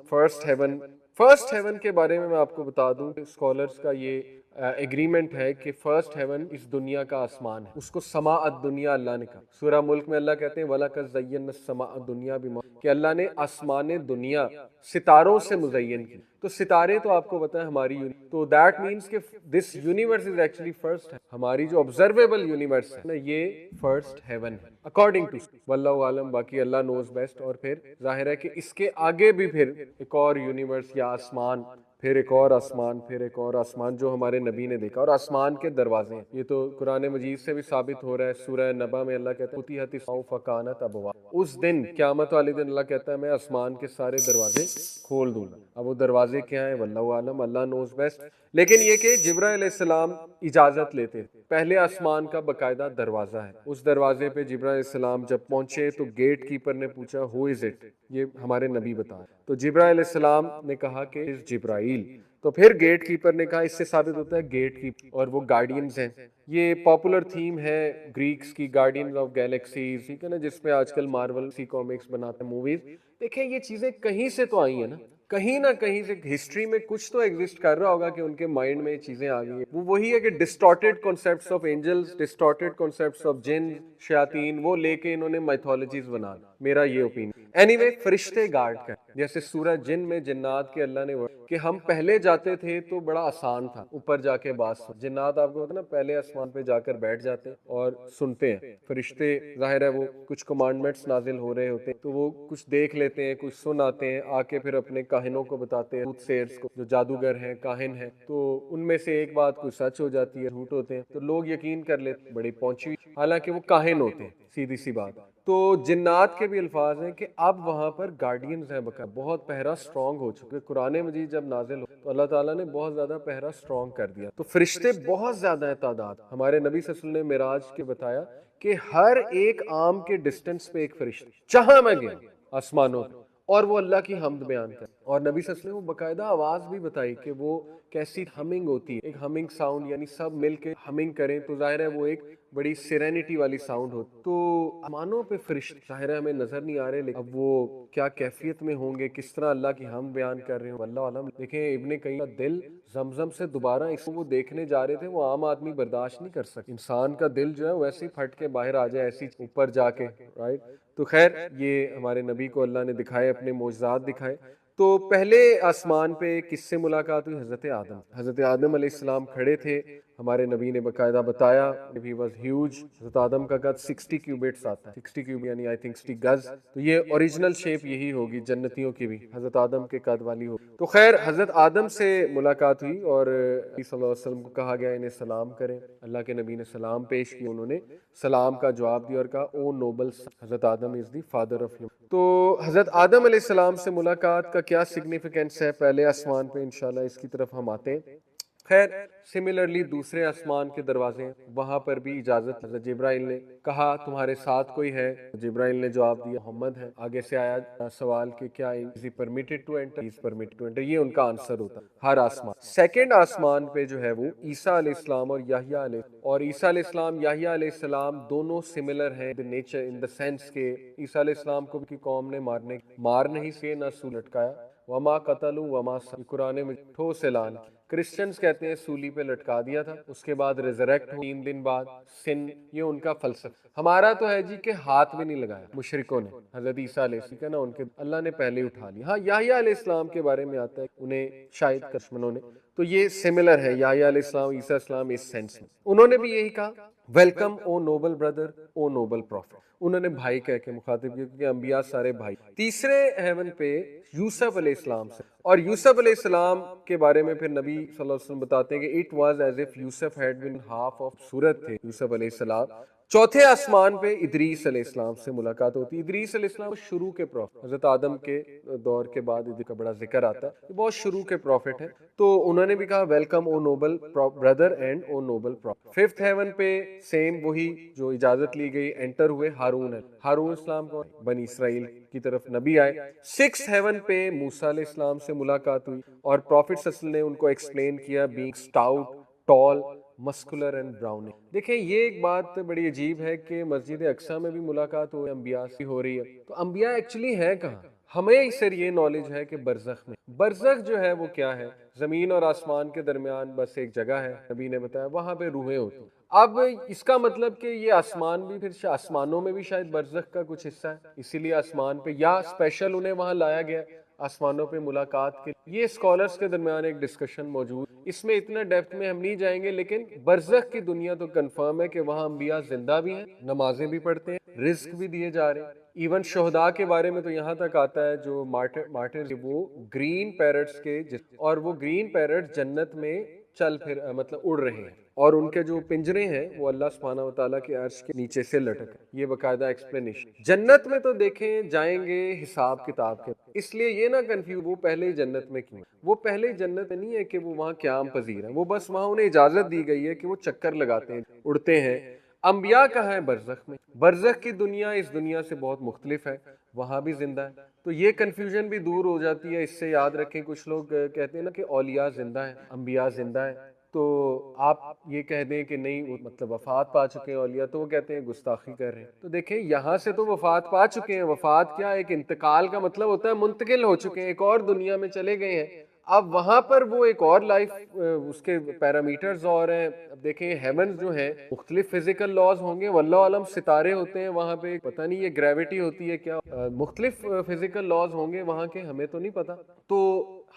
فرسٹ ہیون کے بارے میں آپ کو بتا دوں کہ اسکالرز کا یہ ایگریمنٹ ہے کہ فرسٹ ہیون اس دنیا کا آسمان ہے، اس کو سماء الدنیا اللہ نے کہا. سورہ ملک میں اللہ کہتے ہیں وَلَقَدْ زَيَّنَّا السَّمَاءَ الدُّنْيَا بِمَا، کہ اللہ نے آسمان دنیا ستاروں سے مزین کی. تو ستارے تو آپ کو پتا ہے ہماری تو دیٹ مینس کہ this universe is actually first ہے، ہماری جو آبزرویبل یونیورس ہے نا یہ فرسٹ ہیون ہے اکارڈنگ ٹو واللہ عالم، باقی اللہ نوز بیسٹ. اور پھر ظاہر ہے کہ اس کے آگے بھی پھر ایک اور یونیورس یا آسمان پھر ایک اور آسمان، پھر ایک اور آسمان جو ہمارے نبی نے دیکھا. اور آسمان کے دروازے ہیں، یہ تو قرآن مجید سے بھی ثابت ہو رہا ہے. سورہ نبا میں اللہ کہتا ہے فتحت السماء فکانت ابوابا. اس دن قیامت والے دن اللہ کہتا ہے میں آسمان کے سارے دروازے کھول دوں گا. اب وہ دروازے کیا ہیں واللہ عالم، اللہ نوز بیسٹ. لیکن یہ کہ جبرائیل علیہ السلام اجازت لیتے، پہلے آسمان کا باقاعدہ دروازہ ہے. اس دروازے پہ جبرائیل علیہ السلام جب پہنچے تو گیٹ کیپر نے پوچھا ہو از اٹ، یہ ہمارے نبی بتا. تو جبرائیل علیہ السلام نے کہا کہ جبرائیل. تو پھر گیٹ کیپر نے کہا، اس سے ثابت ہوتا ہے گیٹ کیپر اور وہ گارڈینز ہیں. یہ پاپولر تھیم ہے گریکس کی، گارڈینز آف گیلیکسیز، ٹھیک ہے نا، جس میں آج کل مارول سی کامکس بناتے ہیں، موویز. دیکھیں یہ چیزیں کہیں سے تو آئی ہیں نا، کہیں نہ کہیں سے ہسٹری میں کچھ تو ایگزسٹ کر رہا ہوگا کہ ان کے مائنڈ میں یہ چیزیں آ گئی ہیں. وہ وہی ہے کہ distorted concepts of angels, distorted concepts of جن، شیاطین، وہ لے کے انہوں نے میتھولوجیز بنا دی. میرا یہ اوپینین. اینی وے فرشتے گارڈ کر، جیسے سورہ جن میں جنات کے اللہ نے کہ ہم پہلے جاتے تھے تو بڑا آسان تھا اوپر جا کے بات سن. جنات آپ کو ہوتا ہے نا پہلے آسمان پہ جا کر بیٹھ جاتے ہیں اور سنتے ہیں. فرشتے ظاہر ہے وہ کچھ کمانڈمنٹس نازل ہو رہے ہوتے ہیں تو وہ کچھ دیکھ لیتے ہیں، کچھ سن آتے ہیں، آ کے پھر اپنے کاہنوں کو بتاتے ہیں، سوت سیئرز کو جو جادوگر ہیں، کاہن ہیں. تو ان میں سے ایک بات کوئی سچ ہو جاتی ہے، جھوٹ ہوتے ہیں تو لوگ یقین کر لیتے، بڑی پہنچی ہوئی، حالانکہ وہ کاہن ہوتے ہیں. سیدھی سی بات. تو جنات کے بھی الفاظ ہیں کہ اب وہاں پر گارڈینز ہیں، بہت پہرا سٹرونگ ہو چکے. قرآن مجید جب نازل ہو تو اللہ تعالیٰ نے بہت زیادہ پہرا سٹرونگ کر دیا. تو فرشتے بہت زیادہ ہیں تعداد. ہمارے نبی صلی اللہ علیہ وسلم نے معراج کے بتایا کہ ہر ایک آم کے ڈسٹنس پہ ایک فرشتہ، جہاں میں گیا آسمانوں پہ، اور وہ اللہ کی حمد بیان کر. اور نبی صلی اللہ علیہ وسلم وہ باقاعدہ آواز بھی بتائی کہ وہ کیسی ہمنگ ہوتی ہے، ایک ہمنگ ساؤنڈ، یعنی سب مل کے ہمنگ کریں تو ظاہر ہے وہ ایک بڑی سیرینٹی والی ساؤنڈ ہوتی. تو آسمانوں پہ فرشتے ظاہر ہے ہمیں نظر نہیں آ رہے، لیکن اب وہ کیا کیفیت میں ہوں گے، کس طرح اللہ کی حمد بیان کر رہے ہوں، اللہ عالم. دیکھیں ابن قیم کا دل زمزم سے دوبارہ اس کو وہ دیکھنے جا رہے تھے، وہ عام آدمی برداشت نہیں کر سکتا. انسان کا دل جو ہے ویسے ہی پھٹ کے باہر آ جائے ایسی اوپر جا کے، رائٹ. تو خیر یہ ہمارے نبی کو اللہ نے دکھائے، اپنے معجزات دکھائے. تو پہلے آسمان پہ کس سے ملاقات ہوئی؟ حضرت آدم. حضرت آدم علیہ السلام کھڑے تھے، ہمارے نبی نے باقاعدہ بتایا he was huge. حضرت آدم کا قد 60 کیوبٹس آتا ہے، 60 کیوب یعنی آئی تھنک 60 گز. تو یہ اوریجنل شیپ یہی ہوگی جنتیوں کی بھی، حضرت آدم کے قد والی ہوگی. تو خیر حضرت آدم سے ملاقات ہوئی اور نبی صلی اللہ علیہ وسلم کو کہا گیا انہیں سلام کریں. اللہ کے نبی نے سلام پیش کیا، انہوں نے سلام کا جواب دیا اور کہا او نوبل. حضرت آدم از دی فادر آف ہیومن. تو حضرت آدم علیہ السلام سے ملاقات کا کیا سگنیفیکینس ہے پہلے آسمان پہ، انشاءاللہ اس کی طرف ہم آتے ہیں. خیر سملرلی دوسرے آسمان کے دروازے ہیں، وہاں پر بھی اجازت. حضرت جبرائیل نے کہا تمہارے ساتھ کوئی ہے؟ جبرائیل نے جواب دیا محمد ہے. آگے سے آیا سوال کہ کیا is he permitted to enter? Is permitted to enter. یہ ان کا آنسر ہوتا ہر آسمان. سیکنڈ آسمان پہ جو ہے وہ عیسیٰ علیہ السلام اور یحییٰ علیہ، اور عیسیٰ علیہ السلام یحییٰ علیہ السلام دونوں سملر ہیں in nature, in the sense کہ عیسیٰ علیہ السلام کو کی قوم نے مار نہیں سے نہ سو لٹکایا. وما قتلوا وما قرآن میں ٹھوس اعلان. کرسچنز کہتے ہیں سولی پہ لٹکا دیا تھا، اس کے بعد ریزریکٹ 3 دن بعد. سن یہ ان کا فلسفہ. ہمارا تو ہے جی کہ ہاتھ بھی نہیں لگایا مشرکوں نے حضرت عیسیٰ علیہ السلام ہے نا، ان کے اللہ نے پہلے اٹھا لیا. ہاں یحییٰ علیہ السلام کے بارے میں آتا ہے انہیں شاید دشمنوں نے، تو یہ سملر ہے یحییٰ علیہ السلام عیسیٰ علیہ السلام اس سینس میں. انہوں نے بھی یہی کہا ویلکم او نوبل بردر او نوبل پروفٹ. انہوں نے بھائی کہہ کے مخاطب کیا کیونکہ انبیاء سارے بھائی. تیسرے ہیون پہ یوسف علیہ السلام سے، اور یوسف علیہ السلام کے بارے میں پھر نبی صلی اللہ علیہ وسلم بتاتے ہیں کہ اٹ واز ایز اف یوسف ہیڈ بین ہاف آف سورت تھے یوسف علیہ السلام. چوتھے آسمان پہ ادریس علیہ السلام سے ملاقات ہوتی ہے. ادریس علیہ السلام شروع کے پروفٹ، حضرت آدم کے دور کے بعد ادریس کا بڑا ذکر آتا ہے، بہت شروع کے پروفٹ ہیں. تو انہوں نے بھی کہا welcome O noble brother and O noble prophet. Fifth heaven پہ سیم وہی جو اجازت لی گئی، انٹر ہوئے ہارون ہے. ہارون اسلام کو بنی اسرائیل کی طرف نبی آئے. سکس ہیون پہ موسیٰ علیہ السلام سے ملاقات ہوئی اور پروفٹ صلی اللہ علیہ وسلم نے ان کو ایکسپلین کیا being stout tall muscular and browning. دیکھیں یہ ایک بات بڑی عجیب ہے کہ مسجد اقصیٰ میں بھی ملاقات ہوئی، انبیاء سے ہو رہی ہے. تو انبیاء ایکچولی ہیں کہاں؟ ہمیں اس سے یہ نالج ہے کہ برزخ میں. برزخ جو ہے وہ کیا ہے؟ زمین اور آسمان کے درمیان بس ایک جگہ ہے، نبی نے بتایا وہاں پہ روحیں ہوتی. اب اس کا مطلب کہ یہ آسمان بھی پھر آسمانوں میں بھی شاید برزخ کا کچھ حصہ ہے، اسی لیے آسمان پہ یا اسپیشل انہیں وہاں لایا گیا. آسمانوں پہ ملاقات کے. یہ اسکالرس کے درمیان ایک ڈسکشن موجود, اس میں اتنا ڈیپتھ میں ہم نہیں جائیں گے, لیکن برزخ کی دنیا تو کنفرم ہے کہ وہاں انبیاء زندہ بھی ہیں, نمازیں بھی پڑھتے ہیں, رزق بھی دیے جا رہے ہیں. ایون شہداء کے بارے میں تو یہاں تک آتا ہے جو مارٹر وہ گرین پیرٹس کے, اور وہ گرین پیرٹ جنت میں چل پھر مطلب اڑ رہے ہیں, اور ان کے جو پنجرے ہیں وہ اللہ سبحانہ و تعالیٰ کے عرش کے نیچے سے لٹک ہیں. یہ باقاعدہ ایکسپلینیشن. جنت میں تو دیکھیں جائیں گے حساب کتاب کے, اس لیے یہ نہ کنفیوز وہ پہلے ہی جنت میں کیوں. وہ پہلے ہی جنت نہیں ہے کہ وہ وہاں قیام پذیر ہیں, وہ بس وہاں انہیں اجازت دی گئی ہے کہ وہ چکر لگاتے ہیں, اڑتے ہیں. انبیاء کہاں ہیں؟ برزخ میں. برزخ کی دنیا اس دنیا سے بہت مختلف ہے, وہاں بھی زندہ ہے. تو یہ کنفیوژن بھی دور ہو جاتی ہے. اس سے یاد رکھیں, کچھ لوگ کہتے ہیں نا کہ اولیاء زندہ ہیں, انبیاء زندہ ہیں, تو آپ یہ کہہ دیں کہ نہیں وہ مطلب وفات پا چکے ہیں اولیاء, تو وہ کہتے ہیں گستاخی کر رہے ہیں. تو دیکھیں یہاں سے تو وفات پا چکے ہیں. وفات کیا ایک انتقال کا مطلب ہوتا ہے, منتقل ہو چکے ہیں, ایک اور دنیا میں چلے گئے ہیں. اب وہاں پر وہ ایک اور لائف, اس کے پیرامیٹرز اور ہیں. اب دیکھیں ہیونز جو ہیں مختلف فزیکل لاز ہوں گے, واللہ عالم ستارے ہوتے ہیں وہاں پہ, پتہ نہیں یہ گریوٹی ہوتی ہے کیا, مختلف فزیکل لاز ہوں گے وہاں کے, ہمیں تو نہیں پتا. تو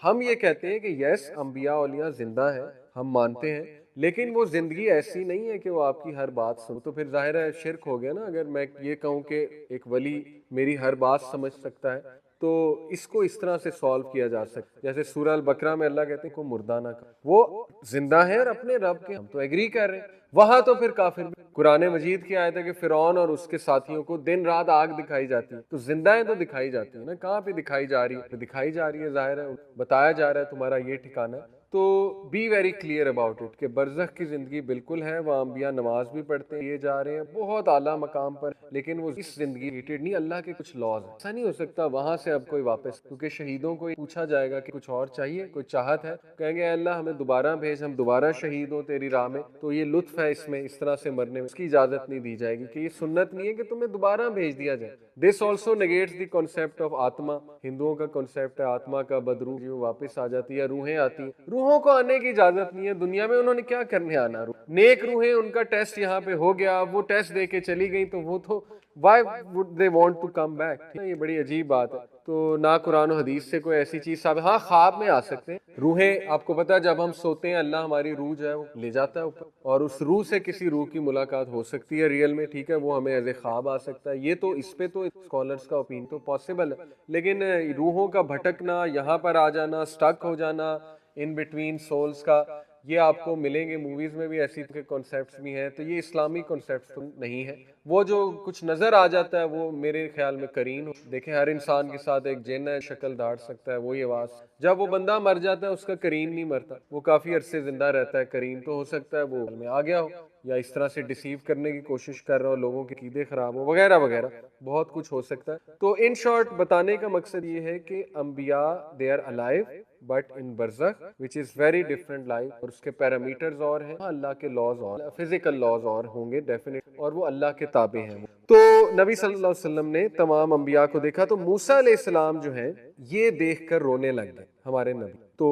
ہم یہ کہتے ہیں کہ یس انبیاء اولیاء زندہ ہیں, ہم مانتے ہیں, لیکن وہ زندگی ایسی نہیں ہے کہ وہ آپ کی ہر بات سن. تو پھر ظاہر ہے شرک ہو گیا نا اگر میں یہ کہوں کہ ایک ولی میری ہر بات سمجھ سکتا ہے. تو اس کو اس طرح سے سالو کیا جا سکتا ہے, جیسے سورہ البقرہ میں اللہ کہتے ہیں کو مردہ نہ کر, وہ زندہ ہے اور اپنے رب کے, ہم تو ایگری کر رہے ہیں. وہاں تو پھر کافر بھی. قرآن مجید کی آیت ہے کہ فرعون اور اس کے ساتھیوں کو دن رات آگ دکھائی جاتی ہے, تو زندہ ہیں تو دکھائی جاتی ہے نا, کہاں پہ دکھائی جا رہی ہے؟ دکھائی جا رہی ہے, ظاہر ہے بتایا جا رہا ہے تمہارا یہ ٹھکانہ ہے. تو be very clear about it کہ برزخ کی زندگی بالکل ہے, وہاں انبیاء نماز بھی پڑھتے ہیں, یہ جا رہے ہیں بہت اعلیٰ مقام پر, لیکن وہ اس زندگی ریلیٹڈ نہیں, اللہ کے کچھ لاز ہیں. ایسا نہیں ہو سکتا وہاں سے اب کوئی واپس, کیونکہ شہیدوں کو پوچھا جائے گا کہ کچھ اور چاہیے, کوئی چاہت ہے, کہیں گے اے اللہ ہمیں دوبارہ بھیج, ہم دوبارہ شہید ہوں تیری راہ میں. تو یہ لطف ہے اس میں, اس طرح سے مرنے میں, اس کی اجازت نہیں دی جائے گی کہ یہ سنت نہیں ہے کہ تمہیں دوبارہ بھیج دیا جائے. This also negates the concept of atma. ہندوؤں کا کانسیپٹ ہے آتما کا, بدروح جو واپس آ جاتی ہے, روحیں آتی ہیں. روحوں کو آنے کی اجازت نہیں ہے دنیا میں, انہوں نے کیا کرنے آنا. نیک روحیں ان کا ٹیسٹ یہاں پہ ہو گیا, وہ ٹیسٹ دے کے چلی گئی, تو وہ تو why would they want to come back. یہ بڑی عجیب بات ہے. تو نہ قرآن و حدیث سے کوئی ایسی چیز ثابت, ہاں خواب میں آ سکتے ہیں روحیں. آپ کو پتا ہے جب ہم سوتے ہیں اللہ ہماری روح جو ہے وہ لے جاتا ہے اوپر, اور اس روح سے کسی روح کی ملاقات ہو سکتی ہے ریئل میں, ٹھیک ہے, وہ ہمیں ایز اے خواب آ سکتا ہے. یہ تو اس پہ تو اسکالرس کا اوپین تو پاسبل ہے, لیکن روحوں کا بھٹکنا, یہاں پر آ جانا, سٹک ہو جانا ان بٹوین سولز کا, یہ آپ کو ملیں گے موویز میں بھی, ایسی کانسیپٹس بھی ہیں. تو یہ اسلامی کانسیپٹس تو نہیں ہے. وہ جو کچھ نظر آ جاتا ہے وہ میرے خیال میں قرین ہو. دیکھیں ہر انسان کے ساتھ ایک جن ہے, شکل دھاڑ سکتا ہے, وہی آواز. جب وہ بندہ مر جاتا ہے اس کا قرین نہیں مرتا, وہ کافی عرصے زندہ رہتا ہے. قرین تو ہو سکتا ہے وہ میں آ گیا ہو, یا اس طرح سے ڈیسیو کرنے کی کوشش کر رہا ہو, لوگوں کے عقیدے خراب ہو, وغیرہ وغیرہ, بہت کچھ ہو سکتا ہے. تو ان شارٹ بتانے کا مقصد یہ ہے کہ انبیاء they are alive but in barzakh which is very different life, اور اس کے پیرامیٹرز اور ہیں, اللہ کے لاز اور فزیکل لاز اور ہوں گے ڈیفینیٹ, اور وہ اللہ کے تابع ہیں. تو نبی صلی اللہ علیہ وسلم نے تمام انبیاء کو دیکھا, تو موسیٰ علیہ السلام جو ہیں یہ دیکھ کر رونے لگ گئے ہمارے نبی. تو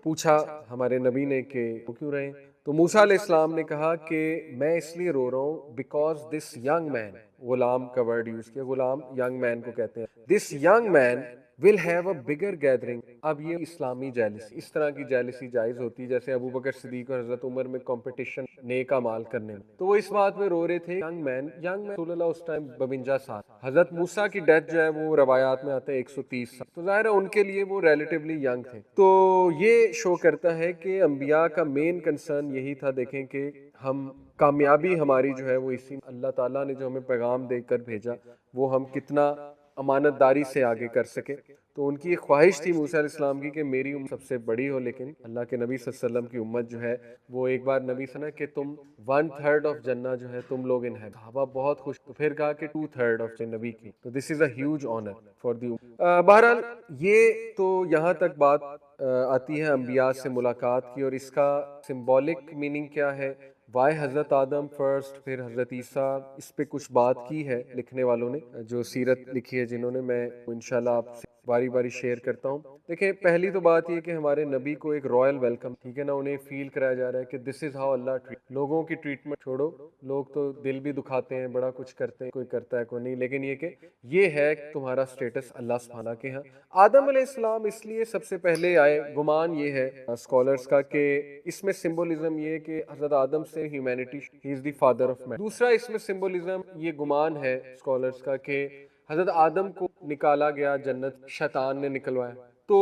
پوچھا ہمارے نبی نے کہ وہ کیوں رہے, تو موسیٰ علیہ السلام نے کہا کہ میں اس لیے رو رہا ہوں because this young man, Ghulam کا ورڈ یوز کیا, غلام ینگ مین کو کہتے ہیں, دس young man will have a bigger gathering. اب یہ اسلامی جیلسی, اس طرح کی جیلسی جائز ہوتی ہے جیسے ابو بکر صدیق اور حضرت عمر میں کمپٹیشن نیک اعمال کرنے میں. تو وہ اس بات میں رو رہے تھے. ینگ مین رسول اللہ اس ٹائم 52 سال, حضرت موسیٰ کی ڈیتھ جو ہے وہ روایات میں آتے ہیں 130 سال, تو ظاہر ہے ان کے لیے وہ ریلیٹیولی ینگ تھے. تو یہ شو کرتا ہے کہ انبیاء کا مین کنسرن یہی تھا, دیکھیں کہ ہم کامیابی ہماری جو ہے وہ اسی اللہ تعالیٰ نے جو ہمیں پیغام دے کر بھیجا وہ ہم کتنا امانت داری سے آگے کر سکے. تو ان کی ایک خواہش تھی موسیٰ علیہ السلام کی کہ میری امت سب سے بڑی ہو, لیکن اللہ کے نبی صلی اللہ علیہ وسلم کی امت جو ہے وہ, ایک بار نبی سنا کہ تم 1/3 آف جنہ جو ہے تم لوگ ہیں. صحابہ بہت خوش, تو پھر کہا کہ 2/3 آف نبی کی, تو this is a huge honour for the. بہرحال یہ تو یہاں تک بات آتی ہے انبیاء سے ملاقات کی, اور اس کا سمبولک میننگ کیا ہے, وائی حضرت آدم فرسٹ پھر حضرت عیسیٰ، اس پہ کچھ بات کی ہے لکھنے والوں نے، جو سیرت لکھی ہے جنہوں نے، میں انشاءاللہ آپ سے باری باری شیئر کرتا ہوں۔ دیکھیں پہلی تو بات یہ کہ ہمارے نبی کو ایک رائل ویلکم، ٹھیک ہے نا، انہیں فیل کرایا جا رہا ہے کہ دس از ہاؤ اللہ ٹریٹ۔ لوگوں کی ٹریٹمنٹ چھوڑو، لوگ تو دل بھی دکھاتے ہیں، بڑا کچھ کرتے ہیں، کوئی کرتا ہے کوئی نہیں، لیکن یہ کہ یہ ہے تمہارا سٹیٹس اللہ سبحانہ کے ہاں۔ آدم علیہ السلام اس لیے سب سے پہلے آئے، گمان یہ ہے اسکالرز کا کہ اس میں سمبولزم یہ ہے کہ حضرت آدم سے humanity, he is the father of man. دوسرا اس میں سمبولزم یہ گمان ہے اسکالرز کا کہ حضرت آدم کو نکالا گیا جنت، شیطان نے نکلوایا، تو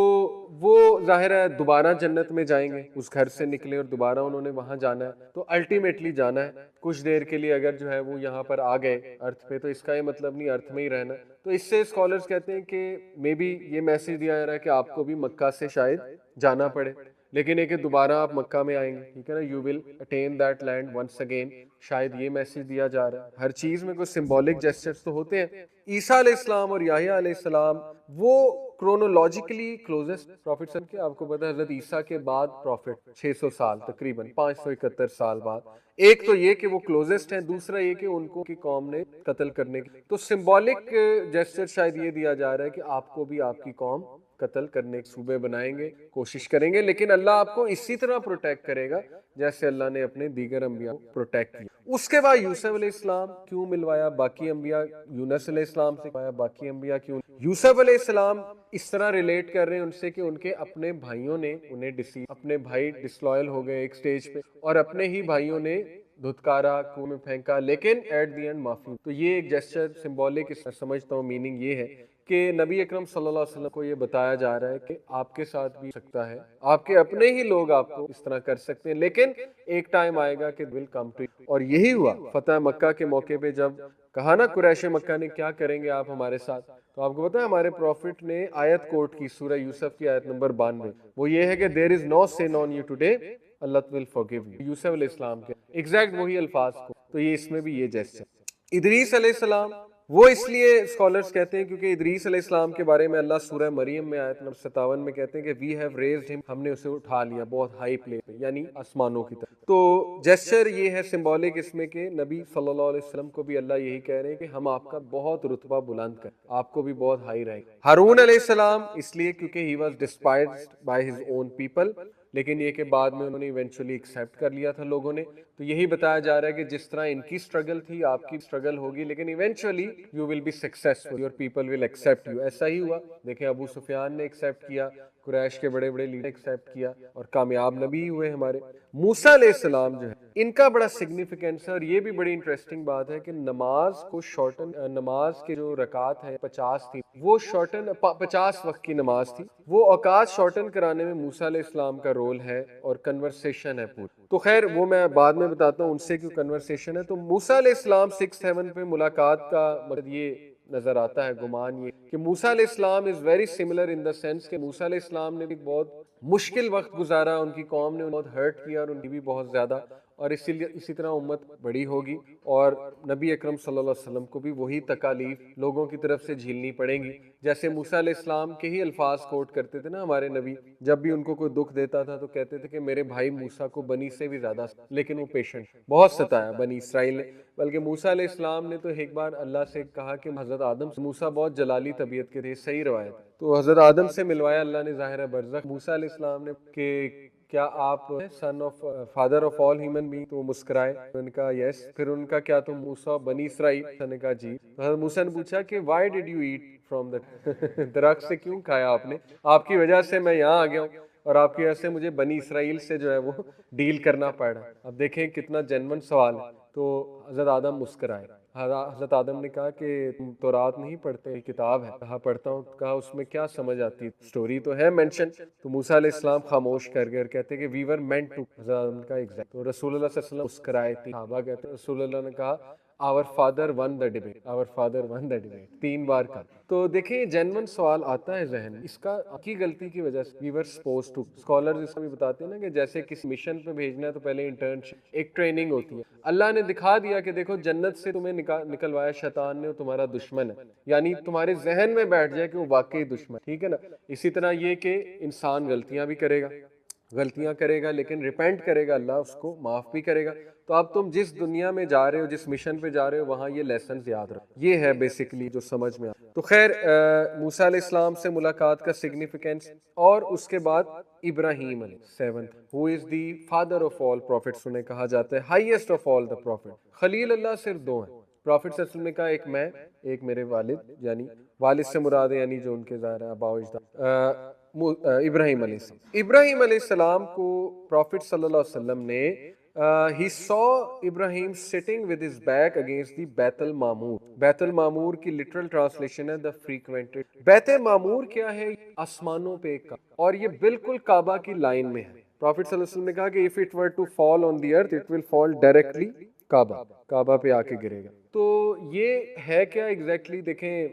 وہ ظاہر ہے دوبارہ جنت میں جائیں گے، اس گھر سے نکلے اور دوبارہ انہوں نے وہاں جانا ہے، تو الٹیمیٹلی جانا ہے۔ کچھ دیر کے لیے اگر جو ہے وہ یہاں پر آ گئے ارتھ پہ، تو اس کا یہ مطلب نہیں ارتھ میں ہی رہنا۔ تو اس سے اسکالرز کہتے ہیں کہ مے بی یہ میسج دیا جا رہا ہے کہ آپ کو بھی مکہ سے شاید جانا پڑے، لیکن یہ کہ دوبارہ آپ مکہ میں آئیں گے، ٹھیک ہے نا، you will attain that land once again, شاید یہ میسج دیا جا رہا ہے۔ ہر چیز میں کوئی سمبولک جیسچرز تو ہوتے ہیں۔ عیسیٰ علیہ السلام اور یحییٰ علیہ السلام وہ کرونولوجیکلی کلوزسٹ پروفٹ سن کے، آپ کو پتا ہے حضرت عیسیٰ کے بعد پروفٹ 600 سال، تقریباً 571 سال بعد۔ ایک تو یہ کہ وہ کلوزسٹ ہیں، دوسرا یہ کہ ان کو کی قوم نے قتل کرنے کی، تو سمبولک جیسچر شاید یہ دیا جا رہا ہے کہ آپ کو بھی آپ کی قوم قتل کرنے کے صوبے بنائیں گے، کوشش کریں گے، لیکن اللہ آپ کو اسی طرح پروٹیکٹ کرے گا جیسے اللہ نے اپنے دیگر انبیاء کو پروٹیکٹ کیا۔ اس کے بعد یوسف علیہ السلام کیوں ملوایا باقی انبیاء، یونس علیہ السلام سے ملوایا باقی انبیاء کیوں؟ یوسف علیہ السلام اس طرح ریلیٹ کر رہے ہیں ان سے کہ ان کے اپنے بھائیوں نے انہیں اپنے بھائی ڈسلوئل ہو گئے ایک سٹیج پہ، اور اپنے ہی بھائیوں نے دھتکارا، کنویں میں پھینکا، لیکن ایٹ دی اینڈ معافی۔ تو یہ ایک جیسچر سمبولک سمجھتا ہوں میننگ یہ ہے کہ نبی اکرم صلی اللہ علیہ وسلم کو یہ بتایا جا رہا ہے کہ آپ کے ساتھ بھی سکتا ہے، آپ کے اپنے ہی لوگ آپ کو اس طرح کر سکتے ہیں، لیکن ایک ٹائم آئے گا کہ ول کم ٹو، اور یہی ہوا فتح مکہ کے موقع پہ، جب کہا نا قریش مکہ نے کیا کریں گے آپ ہمارے ساتھ، تو آپ کو پتا ہے ہمارے پروفٹ نے آیت کوٹ کی، سورہ یوسف کی آیت نمبر 92، وہ یہ ہے کہ there is no sin on you today اللہ ول فارگیو یو، یوسف علیہ السلام کے ایگزیکٹ وہی الفاظ کو۔ تو یہ اس میں بھی یہ جیسے ادریس علیہ السلام، وہ اس لیے اسکالرز کہتے ہیں کیونکہ ادریس علیہ السلام کے بارے میں اللہ سورہ مریم میں آیت نمبر 57 میں کہتے ہیں کہ وی ہیو ریزڈ ہم، ہم نے اسے اٹھا لیا بہت ہائی پلیس پہ، یعنی آسمانوں کی طرف۔ تو جیسچر یہ ہے سمبولک اس میں کہ نبی صلی اللہ علیہ وسلم کو بھی اللہ یہی کہہ رہے ہیں کہ ہم آپ کا بہت رتبہ بلند کریں، آپ کو بھی بہت ہائی رہیں گے۔ ہارون علیہ السلام اس لیے کیونکہ he was ڈسپائزڈ by his own people, لیکن یہ کہ بعد میں انہوں نے ایونچولی ایکسیپٹ کر لیا تھا لوگوں نے، تو یہی بتایا جا رہا ہے کہ جس طرح ان کی سٹرگل تھی آپ کی سٹرگل ہوگی، لیکن eventually you will be successful, your people will accept you. ایسا ہی ہوا، دیکھیں ابو سفیان نے ایکسیپٹ کیا، قریش کے بڑے بڑے لیڈر ایکسیپٹ کیا، اور کامیاب نبی ہوئے ہمارے۔ موسیٰ علیہ السلام جو ہے ان کا بڑا سگنیفیکنس ہے، اور یہ بھی بڑی انٹرسٹنگ بات ہے کہ نماز کو شارٹن، نماز کے جو رکعت ہیں 50 تھی، وہ شارٹن 50 وقت کی نماز تھی، وہ اوقات شارٹن کرانے میں موسیٰ علیہ السلام کا رول ہے، اور کنورسیشن ہے پوری۔ تو خیر وہ میں بعد میں بتاتا ہوں ان سے کیوں کنورسیشن ہے۔ تو موسیٰ علیہ السلام 6-7 پہ ملاقات کا مطلب یہ نظر آتا ہے، گمان یہ کہ موسیٰ علیہ السلام is very similar in the sense کہ موسیٰ علیہ السلام نے بھی بہت مشکل وقت گزارا، ان کی قوم نے بہت ہرٹ کیا، اور ان کی بھی بہت زیادہ، اور اسی طرح امت بڑی ہوگی، اور نبی اکرم صلی اللہ علیہ وسلم کو بھی وہی تکالیف لوگوں کی طرف سے جھیلنی پڑیں گی، جیسے موسیٰ علیہ السلام کے ہی الفاظ کوٹ کرتے تھے نا ہمارے نبی، جب بھی ان کو کوئی دکھ دیتا تھا تو کہتے تھے کہ میرے بھائی موسیٰ کو بنی سے بھی زیادہ، لیکن وہ پیشنٹ بہت ستایا بنی اسرائیل نے، بلکہ موسیٰ علیہ السلام نے تو ایک بار اللہ سے کہا کہ حضرت آدم سے، موسیٰ بہت جلالی طبیعت کے تھے، صحیح روایت، تو حضرت آدم سے ملوایا اللہ نے ظاہر برزخ، موسیٰ علیہ السلام نے کہ کیا آپ son of father of all human being, تو وہ مسکرائے، انہوں نے کہا یس، پھر ان کا کیا تم موسیٰ بنی اسرائیل، انہوں نے کہا جی، حضرت موسیٰ نے پوچھا کہ why did you eat from the درخت سے کیوں کھایا آپ نے، آپ کی وجہ سے میں یہاں آ گیا ہوں، اور آپ کی وجہ سے مجھے بنی اسرائیل سے جو ہے وہ ڈیل کرنا پڑ رہا ہے۔ اب دیکھیں کتنا جینون سوال ہے، تو حضرت آدم مسکرائے، حضرت آدم نے کہا کہ تم تورات نہیں پڑھتے، کتاب ہے، کہا پڑھتا ہوں، کہا اس میں کیا سمجھ آتی، سٹوری تو ہے مینشن، تو موسیٰ علیہ السلام خاموش کر گئے اور کہتے کہ وی ور مینٹ ٹو، حضرت آدم کا ایگزیکٹ، تو رسول اللہ صلی اللہ علیہ وسلم مسکرائے تھی، صحابہ کہتے ہیں رسول اللہ نے کہا our father won the debate, our father won the debate، 3 بار کہا۔ تو دیکھیں جینون سوال آتا ہے ذہن میں، اس کا کی غلطی کی وجہ سے we were supposed to، scholars اس کو بھی بتاتے ہیں نا کہ جیسے کسی مشن پہ بھیجنا ہے تو پہلے انٹرنشپ، ایک ٹریننگ ہوتی ہے، اللہ نے دکھا دیا کہ دیکھو جنت سے تمہیں نکلوایا شیطان نے، تمہارا دشمن ہے، یعنی تمہارے ذہن میں بیٹھ جائے کہ وہ واقعی دشمن، ٹھیک ہے نا۔ اسی طرح یہ کہ انسان غلطیاں بھی کرے گا، غلطیاں کرے گا لیکن ریپینٹ کرے گا، اللہ اس کو معاف بھی کرے گا. تو اب تم جس دنیا میں جا رہے ہو، جس مشن پہ جا رہے ہو، وہاں یہ لیسنز یاد رکھو. یہ ہے بیسیکلی جو سمجھ میں آتا. تو خیر موسیٰ علیہ السلام سے ملاقات کا سگنیفیکینس. اور اس کے بعد ابراہیم علیہ سیونتھ، he is the father of all prophets, انہیں کہا جاتا ہے highest of all the prophet. خلیل اللہ صرف دو ہیں. پروفٹ صلی اللہ علیہ وسلم نے کہا ایک میں، ایک میرے والد، یعنی والد سے مراد ہے یعنی جو ان کے ظاہر آباء و اجداد، ابراہیم علیہ السلام. ابراہیم علیہ السلام کو پروفٹ صلی اللہ علیہ وسلم نے he saw Ibrahim sitting with his back against the بیت المعمور. بیت المعمور کی لٹرل ٹرانسلیشن ہے the frequented. بیت معمور کیا ہے؟ آسمانوں پہ ایک، اور یہ بالکل کعبہ کی لائن میں ہے. پروفٹ صلی اللہ علیہ وسلم نے کہا کہ if it were to fall on the earth it will fall directly کعبہ پہ آ کے گرے گا. تو یہ ہے کیا ایگزیکٹلی دیکھیں،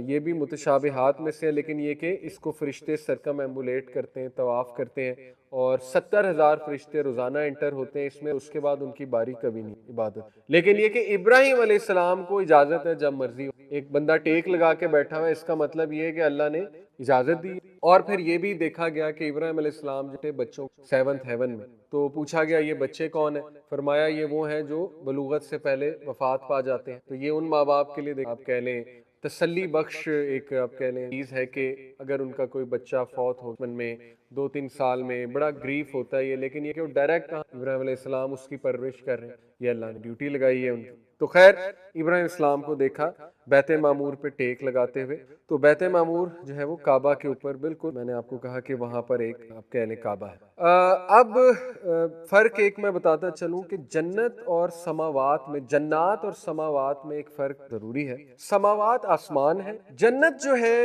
یہ بھی متشابہات میں سے ہے، لیکن یہ کہ اس کو فرشتے سرکم ایمبولیٹ کرتے ہیں، طواف کرتے ہیں، اور 70,000 فرشتے روزانہ انٹر ہوتے ہیں اس میں. اس کے بعد ان کی باری کبھی نہیں عبادت. لیکن یہ کہ ابراہیم علیہ السلام کو اجازت ہے جب مرضی. ایک بندہ ٹیک لگا کے بیٹھا ہوا ہے، اس کا مطلب یہ ہے کہ اللہ نے اجازت دی. اور پھر یہ بھی دیکھا گیا کہ ابراہیم علیہ السلام جو تھے بچوں 7th ہیون میں، تو پوچھا گیا یہ بچے کون ہیں؟ فرمایا یہ وہ ہیں جو بلوغت سے پہلے وفات پا جاتے ہیں. تو یہ ان ماں باپ کے لیے آپ کہہ لیں تسلی بخش ایک آپ کہہ لیں چیز ہے کہ اگر ان کا کوئی بچہ فوت ہو میں 2-3 سال میں، بڑا گریف ہوتا ہے یہ، لیکن یہ کہ وہ ڈائریکٹ ابراہیم علیہ السلام اس کی پرورش کر رہے ہیں، یہ اللہ نے ڈیوٹی لگائی ہے ان کی. تو خیر ابراہیم السلام کو دیکھا بیت معمور پہ ٹیک لگاتے ہوئے. تو بیت معمور جو ہے وہ کعبہ کے اوپر، بالکل میں نے آپ کو کہا کہ وہاں پر ایک آپ کہہ لیں کعبہ ہے. اب فرق ایک میں بتاتا چلوں کہ جنت اور سماوات میں، جنات اور سماوات میں ایک فرق ضروری ہے. سماوات آسمان ہے، جنت جو ہے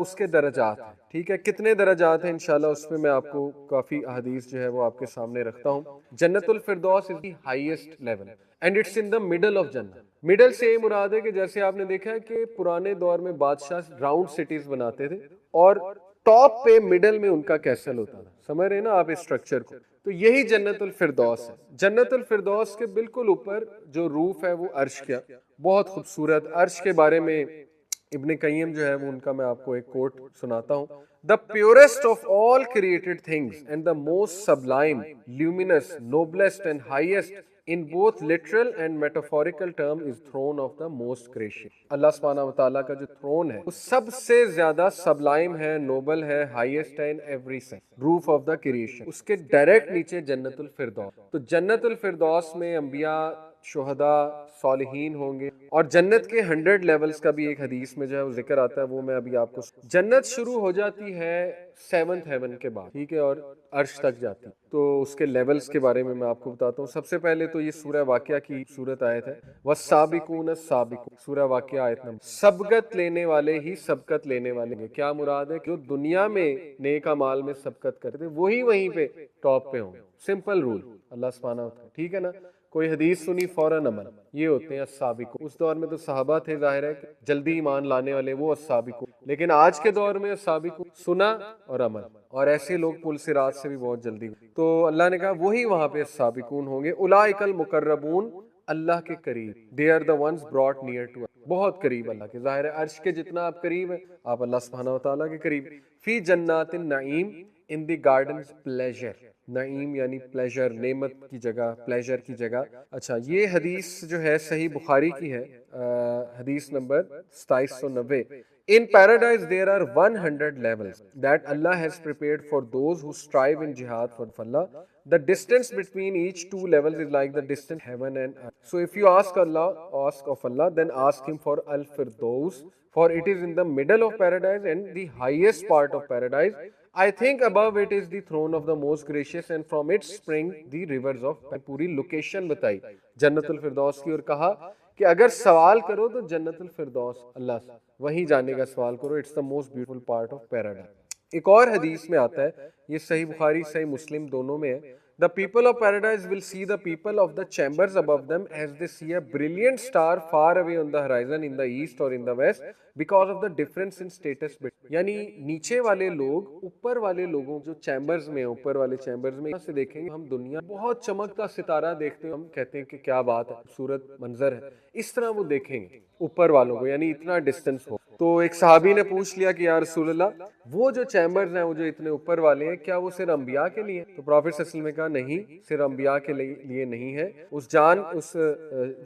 اس کے درجات ہیں. ٹھیک ہے، کتنے درجات ہیں انشاءاللہ اس میں آپ کو کافی احادیث جو ہے وہ آپ کے سامنے رکھتا ہوں. جنت الفردوس is the highest level and it's in the middle of جنت. مڈل سے یہ مراد ہے کہ جیسے آپ نے دیکھا ہے کہ پرانے دور میں بادشاہ راؤنڈ سٹیز بناتے تھے اور ٹاپ پہ مڈل میں ان کا کیسل ہوتا تھا. سمجھ رہے نا آپ اس اسٹرکچر کو؟ تو یہی جنت الفردوس ہے. جنت الفردوس کے بالکل اوپر جو روف ہے وہ عرش کیا، بہت خوبصورت. عرش کے بارے میں ابن قیم جو ہے وہ ان کا میں آپ کو ایک کوٹ سناتا ہوں. The purest of all created things and the most sublime, luminous, noblest and highest in both literal and metaphorical term is throne of the most gracious. اللہ سبحانہ وتعالیٰ کا جو تھرون ہے وہ سب سے زیادہ سبلائم ہے، نوبل ہے، ہائیسٹ ہے in every sense. Roof of the creation. اس کے ڈائریکٹ نیچے جنت الفردوس. تو جنت الفردوس میں انبیاء، شہداء، صالحین ہوں گے. اور جنت کے 100 لیولز کا بھی ایک حدیث میں جو ہے وہ ذکر آتا ہے، وہ میں ابھی آپ کو. جنت شروع ہو جاتی ہے 7th ہیون کے بعد، ٹھیک ہے، اور عرش تک جاتی. تو اس کے لیولز کے بارے میں آپ کو بتاتا ہوں. سب سے پہلے تو یہ سورہ واقعہ کی سورت آیت ہے، وَالسَّابِقُونَ السَّابِقُونَ. سورہ واقعہ آیت نمبر. سبقت لینے والے ہی سبقت لینے والے ہیں. کیا مراد ہے؟ جو دنیا میں نیک اعمال میں سبقت کرتے وہی وہیں پہ ٹاپ پہ ہوں. سمپل رول اللہ سبحانہ و تعالیٰ. ٹھیک ہے نا؟ کوئی حدیث سنی فوراً عمل، یہ ہوتے ہیں السابقون. اس دور میں تو صحابہ تھے، ظاہر ہے جلدی ایمان لانے والے، وہ السابقون. لیکن آج کے دور میں السابقون سنا اور عمل، اور ایسے لوگ پل صراط سے بھی بہت جلدی. تو اللہ نے کہا وہی وہاں پہ السابقون ہوں گے. اولئک المقربون، اللہ کے قریب. they are the ones brought near to us. بہت قریب اللہ کے. ظاہر ہے عرش کے جتنا آپ قریب ہیں آپ اللہ سبحانہ و تعالیٰ کے قریب. فی جنات ul-Naeem, in the gardens pleasure. نعیم یعنی پلیجر، نعمت کی جگہ، پلیجر کی جگہ. اچھا، یہ حدیث جو ہے صحیح بخاری کی ہے، حدیث number 2790. In paradise there are 100 levels that Allah has prepared for those who strive in jihad for Allah. The distance between each two levels is like the distance heaven and earth. So if you ask of Allah, then ask him for Al-Firdaus, for it is in the middle of paradise and the highest part of paradise. I think above it is the throne of the most gracious and from it spring the rivers of. پوری لوکیشن بتائی جنت الفردوس کی، اور کہا کہ اگر سوال کرو تو جنت الفردوس اللہ سے وہیں جانے کا سوال کرو. It's the most beautiful part of paradise. ایک اور حدیث میں آتا ہے، یہ صحیح بخاری صحیح مسلم دونوں میں ہے. The people of paradise will see the people of the chambers above them as they see a brilliant star far away on the horizon in the east or in the west. because of the difference in status bit. یعنی نیچے والے لوگ اوپر والے لوگوں جو چیمبرز میں اوپر والے چیمبرز میں سے دیکھیں گے ہم دنیا بہت چمکتا ستارہ دیکھتے ہیں, ہم کہتے ہیں کہ کیا بات ہے, خوبصورت منظر ہے, اس طرح وہ دیکھیں گے اوپر والوں کو, یعنی اتنا ڈسٹینس ہو. تو ایک صحابی نے پوچھ لیا کہ یا رسول اللہ وہ جو چیمبرز ہیں وہ جو اتنے اوپر والے ہیں کیا وہ صرف انبیاء کے لیے؟ تو پروفیٹ صلی اللہ علیہ وسلم نے کہا نہیں, صرف انبیاء کے لیے نہیں ہے. اس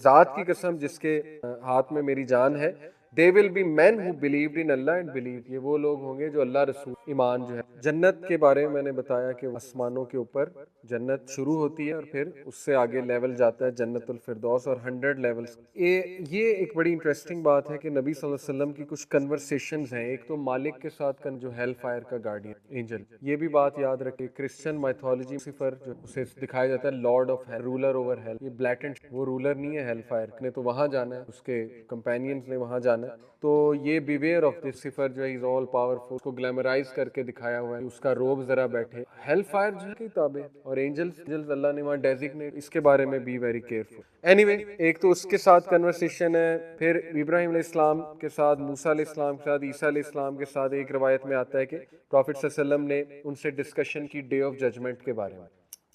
ذات کی قسم جس کے ہاتھ میں میری جان ہے, they will be men who believed in Allah and believed. یہ وہ لوگ ہوں گے جو اللہ رسول ایمان جو ہے. جنت کے بارے میں نے بتایا کہ آسمانوں کے اوپر جنت شروع ہوتی ہے اور پھر اس سے آگے لیول جاتا ہے جنت الفردوس اور 100 لیولز. یہ ایک بڑی انٹرسٹنگ بات ہے کہ نبی صلی اللہ علیہ وسلم کی کچھ کنورسیشنز ہیں. ایک تو مالک کے ساتھ جو ہیل فائر کا گارڈین اینجل, یہ بھی بات یاد رکھیں. کرسچن مائتھولوجی صفر جو اسے دکھایا جاتا ہے lord of hell, ruler over hell, یہ بلیٹنٹ وہ رولر نہیں ہے ہیل فائر نے, تو وہاں جانا ہے, اس کے کمپینینز نے وہاں جانا ہے. تو یہ بیویئر آف دس صفر جو ہے از آل پاورفل, اس کو گلیمرائز کر کے دکھایا ہوا ہے, اس کا روب ذرا بیٹھے. ہیل فائر جو ہے کتابیں اور اینجلز اللہ نے وہاں ڈیزگنیٹ, اس کے بارے میں be very careful. Anyway ایک تو اس کے ساتھ کنورسیشن ہے, پھر ابراہیم علیہ السلام کے ساتھ, موسیٰ علیہ السلام کے ساتھ, عیسیٰ علیہ السلام کے ساتھ. ایک روایت میں آتا ہے کہ پروفیٹ صلی اللہ علیہ وسلم نے ان سے ڈسکشن کی ڈے آف ججمنٹ کے بارے میں.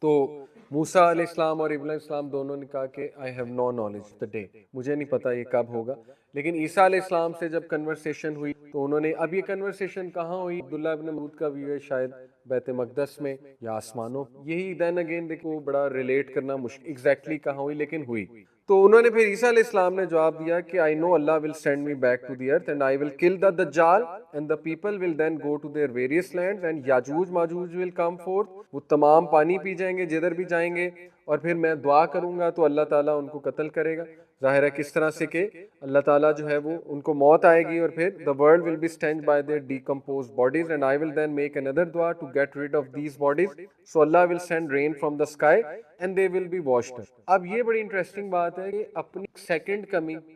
تو موسیٰ علیہ السلام اور ابراہیم علیہ السلام دونوں نے کہا کہ I have no knowledge the day, مجھے نہیں پتا یہ کب ہوگا. لیکن عیسیٰ علیہ السلام سے جب کنورسیشن ہوئی تو انہوں نے, اب یہ کنورسیشن کہاں ہوئی؟ عبداللہ ابن مسعود کا بھی ہے شاید بیت مقدس میں یا آسمانوں, یہی دین اگین دیکھو بڑا ریلیٹ کرنا مشکل ایگزیکٹلی کہاں ہوئی, لیکن ہوئی. تو انہوں نے پھر عیسیٰ علیہ السلام نے جواب دیا کہ I know Allah will send me back to the earth and I will kill the Dajjal and the people will then go to their various lands and Yajuj Majuj will come forth. وہ تمام پانی پی جائیں گے جدھر بھی جائیں گے, اور پھر میں دعا کروں گا تو اللہ تعالیٰ ان کو قتل کرے گا. ظاہر ہے کس طرح سے کہ اللہ تعالیٰ جو ہے وہ ان کو موت آئے گی اور پھر the world will be stench by their decomposed bodies and I will then make another dua to get rid of these bodies so Allah will send rain from the sky and they will be washed. اب یہ بڑی انٹرسٹنگ بات ہے کہ اپنی سیکنڈ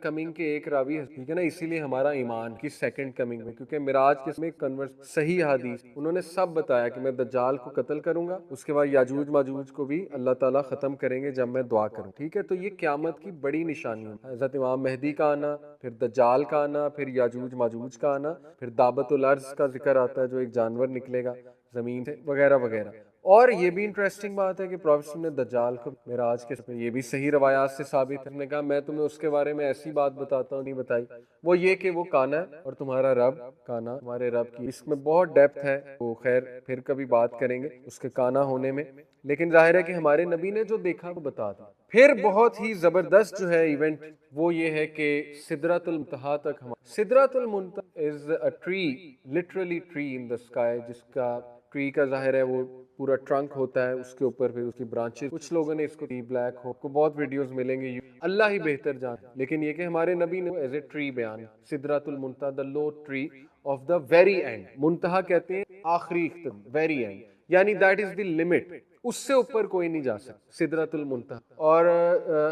کمنگ کے ایک راوی ہے, ٹھیک ہے نا, اسی لیے ہمارا ایمان کی سیکنڈ کمنگ میں, کیونکہ معراج کے میں صحیح حدیث انہوں نے سب بتایا کہ میں دجال کو قتل کروں گا, اس کے بعد یاجوج ماجوج کو بھی اللہ تعالیٰ ختم کریں گے جب میں دعا کروں. ٹھیک ہے, تو یہ قیامت کی بڑی نشانی ہے. حضرت امام مہدی کا آنا, پھر دجال کا آنا, پھر یاجوج ماجوج کا آنا, پھر دابت الارض کا ذکر آتا ہے جو ایک جانور نکلے گا زمین سے وغیرہ وغیرہ. اور یہ بھی انٹرسٹنگ بات ہے کہ پروفیٹ نے دجال کو معراج کے, یہ بھی صحیح روایات سے ثابت ہے. نے کہا میں تمہیں اس کے بارے میں ایسی بات بتاتا ہوں, نہیں بتائی, وہ یہ کہ وہ کانا ہے اور تمہارا رب کانا, ہمارے رب کی اس میں بہت ڈیپتھ ہے, وہ خیر پھر کبھی بات کریں گے اس کے کانا ہونے میں. لیکن ظاہر ہے کہ ہمارے نبی نے جو دیکھا وہ بتا دیا. پھر بہت ہی زبردست جو ہے ایونٹ وہ یہ ہے کہ سدرۃ المنتہا تک سدرۃ المنتہا is a tree, literally tree in the sky, جس کا ٹری کا ظاہر ہے وہ پورا ٹرنک ہوتا ہے, اس کے اوپر پھر اس کی برانچز, کچھ لوگوں نے اس کو بلیک ہو کو بہت ویڈیوز ملیں گے, اللہ ہی بہتر جان, لیکن یہ کہ ہمارے نبی نے ایز اے ٹری بیان, سدرۃ المنتہا the lote tree of the very end. منتہا کہتے ہیں آخری اختتام, ویری اینڈ, یعنی دیٹ از دی لمٹ, اس سے اوپر کوئی نہیں جا سکتا, سدرۃ المنتہا. اور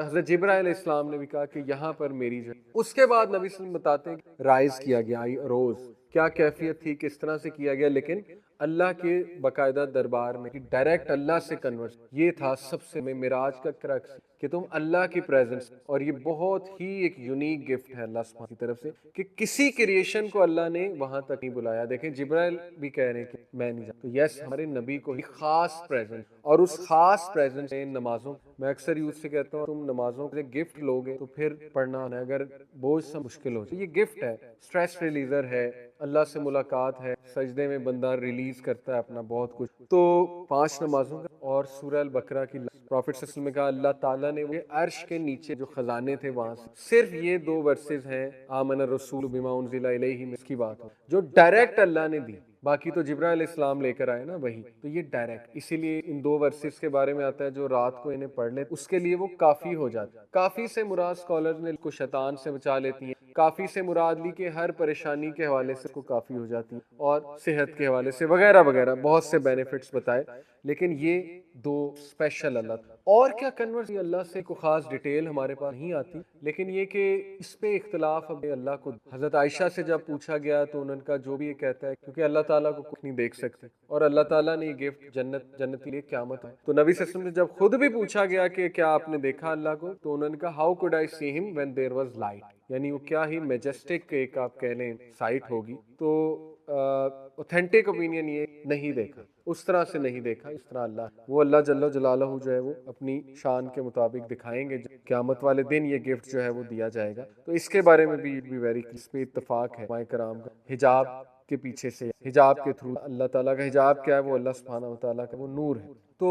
حضرت جبرائیل علیہ السلام نے بھی کہا کہ یہاں پر میری جو. اس کے بعد نبی صلی اللہ علیہ وسلم بتاتے ہیں کہ رائز کیا گیا, روز کیا کیفیت تھی, کس طرح سے کیا گیا, لیکن اللہ کے باقاعدہ دربار میں ڈائریکٹ اللہ سے کنورس. یہ تھا سب سے معراج کا کرکس کہ تم اللہ کی پریزنس, اور یہ بہت ہی ایک یونیک گفٹ ہے اللہ سبحانہ کی طرف سے کہ کسی کریشن کو اللہ نے وہاں تک نہیں بلایا. دیکھیں جبرائیل بھی کہہ رہے ہیں کہ میں نہیں جاتا, تو یس ہمارے نبی کو ہی خاص پریزنس, اور اس خاص پریزنس میں نمازوں, میں اکثر یوتھ سے کہتا ہوں تم نمازوں کے گفٹ لوگے تو پھر پڑھنا ہے, اگر بوجھ سا مشکل ہو جائے, یہ گفٹ ہے, اسٹریس ریلیزر ہے, اللہ سے ملاقات ہے, سجدے میں بندہ ریلیز کرتا ہے اپنا بہت کچھ. تو 5 نمازوں کا اور سورہ البقرہ کی پروفیٹ صلی اللہ علیہ وسلم نے کہا اللہ تعالیٰ نے وہ عرش کے نیچے جو خزانے تھے وہاں سے صرف یہ 2 ورسز ہیں, آمن الرسول بما انزل الیہ میں, اس کی بات جو ڈائریکٹ اللہ نے دی. باقی تو جبرائیل علیہ السلام لے کر آئے نا وہی, تو یہ ڈائریکٹ, اسی لیے ان 2 ورسز کے بارے میں آتا ہے جو رات کو انہیں پڑھ لیں اس کے لیے وہ کافی ہو جاتا ہے. کافی سے مراد اسکالرز نے کو شیطان سے بچا لیتی ہیں, کافی سے مراد لی کہ ہر پریشانی کے حوالے سے کو کافی ہو جاتی ہے, اور صحت کے حوالے سے وغیرہ وغیرہ بہت سے بینیفٹس بتائے. لیکن یہ دو اسپیشل اللہ اور کیا کنورس اللہ سے کوئی خاص ڈیٹیل ہمارے پاس نہیں آتی، لیکن یہ کہ اس پہ اختلاف اب اللہ کو، حضرت عائشہ سے جب پوچھا گیا تو ان کا جو بھی یہ کہتا ہے کیونکہ اللہ تعالیٰ کو کچھ نہیں دیکھ سکتے اور اللہ تعالیٰ نے یہ گفٹ جنتی لیے قیامت ہے، تو نبی صلی اللہ علیہ وسلم سے جب خود بھی پوچھا گیا کہ کیا آپ نے دیکھا اللہ کو، تو انہوں نے کہا ہاؤ کوڈ آئی سی ہم وین دیر واز لائٹ، یعنی وہ کیا ہی میجسٹک ایک آپ کہہ لیں سائٹ ہوگی، تو اوتھینٹک اوپینین یہ نہیں دیکھا، اس طرح سے نہیں دیکھا اس طرح اللہ، وہ اللہ جل جلالہ جو ہے وہ اپنی شان کے مطابق دکھائیں گے، قیامت والے دن یہ گفٹ جو ہے وہ دیا جائے گا، تو اس کے بارے میں بھی ویری اس پہ اتفاق ہے علماء کرام کا، حجاب کے پیچھے سے، حجاب کے تھرو اللہ تعالیٰ کا حجاب کیا ہے، وہ اللہ سبحانہ و تعالیٰ کا وہ نور ہے، تو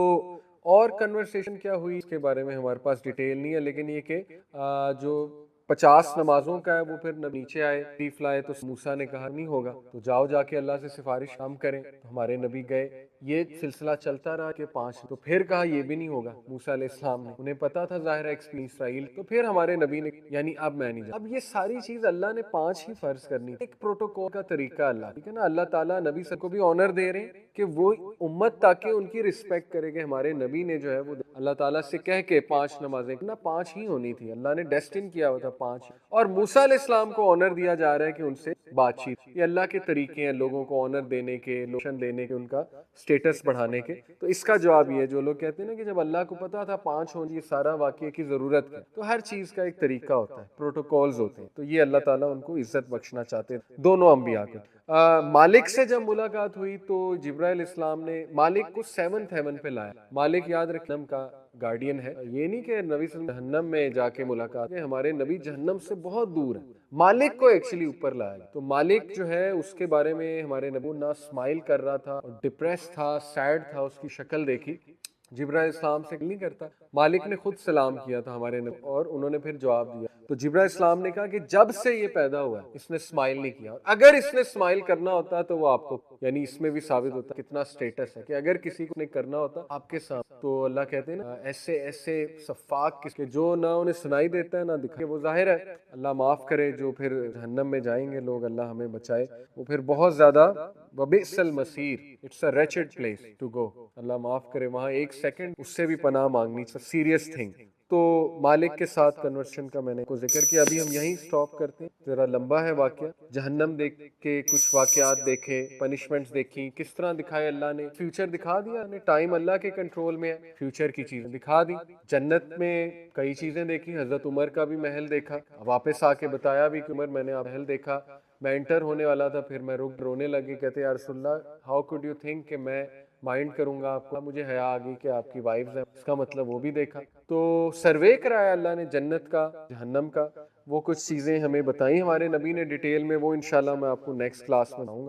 اور کنورسیشن کیا ہوئی اس کے بارے میں ہمارے پاس ڈیٹیل نہیں ہے، لیکن یہ کہ جو 50 نمازوں کا ہے وہ پھر نیچے آئے تشریف لائے، تو موسیٰ نے کہا نہیں ہوگا تو جاؤ جا کے اللہ سے سفارش کام کریں، تو ہمارے نبی گئے، یہ سلسلہ چلتا رہا کہ 5، تو پھر کہا یہ بھی نہیں ہوگا، موسیٰ علیہ السلام نے، انہیں پتا تھا ظاہر ہے ایکسپیرینس اسرائیل، تو پھر ہمارے نبی نے یعنی اب میں نہیں اب یہ ساری چیز اللہ نے 5 ہی فرض کرنی، ایک پروٹوکول کا طریقہ اللہ، ٹھیک ہے نا، اللہ تعالیٰ نبی سب کو بھی آنر دے رہے ہیں کہ وہ امت تاکہ ان کی رسپیکٹ کرے کہ ہمارے نبی نے جو ہے وہ اللہ تعالیٰ سے کہہ کے 5 نمازیں نہ 5 ہی ہونی تھی، اللہ نے ڈیسٹن کیا ہوا تھا 5، اور موسیٰ علیہ السلام کو آنر دیا جا رہا ہے کہ ان سے بات چیت، یہ اللہ کے طریقے ہیں لوگوں کو آنر دینے کے، لوشن دینے کے، ان کا سٹیٹس بڑھانے کے، تو اس کا جواب یہ ہے جو لوگ کہتے ہیں نا کہ جب اللہ کو پتا تھا 5 ہوں یہ سارا واقعے کی ضرورت ہے، تو ہر چیز کا ایک طریقہ ہوتا ہے، پروٹوکولز ہوتے ہیں، تو یہ اللہ تعالیٰ ان کو عزت بخشنا چاہتے ہیں دونوں انبیاء کو۔ مالک سے جب ملاقات ہوئی تو جبرائیل السلام نے مالک کو 7th ہیون پہ لایا، مالک یاد رکھنا کا گارڈین ہے، یہ نہیں کہ نبی صلی اللہ علیہ وسلم جہنم میں جا کے ملاقات ہے، ہمارے نبی جہنم سے بہت دور ہے، مالک کو ایکچولی اوپر لایا، تو مالک جو ہے اس کے بارے میں ہمارے نبی نہ اسمائل کر رہا تھا، ڈپریس تھا، سیڈ تھا، اس کی شکل دیکھی، جبرائیل السلام سے نہیں کرتا، مالک نے خود سلام کیا تھا ہمارے نبی اور انہوں نے پھر جواب دیا، تو جبرائیل السلام نے کہا کہ جب سے یہ پیدا ہوا ہے اس نے اسمائل نہیں کیا، اگر اس نے اسمائل کرنا ہوتا تو وہ آپ کو، یعنی اس میں بھی ثابت ہوتا ہے کتنا سٹیٹس ہے کہ اگر کسی کو نے کرنا ہوتا آپ کے سامنے، تو اللہ کہتے ہیں نا ایسے ایسے صفاق کس کے جو نہ انہیں سنائی دیتا ہے نہ دکھائے، وہ ظاہر ہے اللہ معاف کرے جو پھر جہنم میں جائیں گے لوگ، اللہ ہمیں بچائے، وہ پھر بہت زیادہ وبئس المصیر، it's a wretched place to go, اللہ معاف کرے وہاں ایک سیکنڈ اس سے بھی پناہ مانگنی، سیریس تھنگ۔ تو مالک کے ساتھ کنورشن کا میں نے کو ذکر کیا، ابھی ہم یہیں سٹاپ کرتے ہیں، ذرا لمبا ہے واقعہ، جہنم دیکھ کے کچھ واقعات دیکھے، پنشمنٹس دیکھی، کس طرح دکھائے اللہ نے، فیوچر دکھا دیا نے، ٹائم اللہ کے کنٹرول میں ہے، فیوچر کی چیزیں دکھا دی، جنت میں کئی چیزیں دیکھی، حضرت عمر کا بھی محل دیکھا، واپس آ کے بتایا بھی کہ عمر میں نے محل دیکھا، میں انٹر ہونے والا تھا، پھر میں رونے لگی، کہتے یا رسول اللہ ہاؤ کوڈ یو تھنک کہ میں مائنڈ کروں گا آپ کو، مجھے حیا آ گئی کہ آپ کی وائفز ہیں، اس کا مطلب وہ بھی دیکھا، تو سروے کرایا اللہ نے جنت کا، جہنم کا، وہ کچھ چیزیں ہمیں بتائیں ہمارے نبی نے ڈیٹیل میں، وہ انشاءاللہ میں آپ کو نیکسٹ کلاس میں بتاؤں گا۔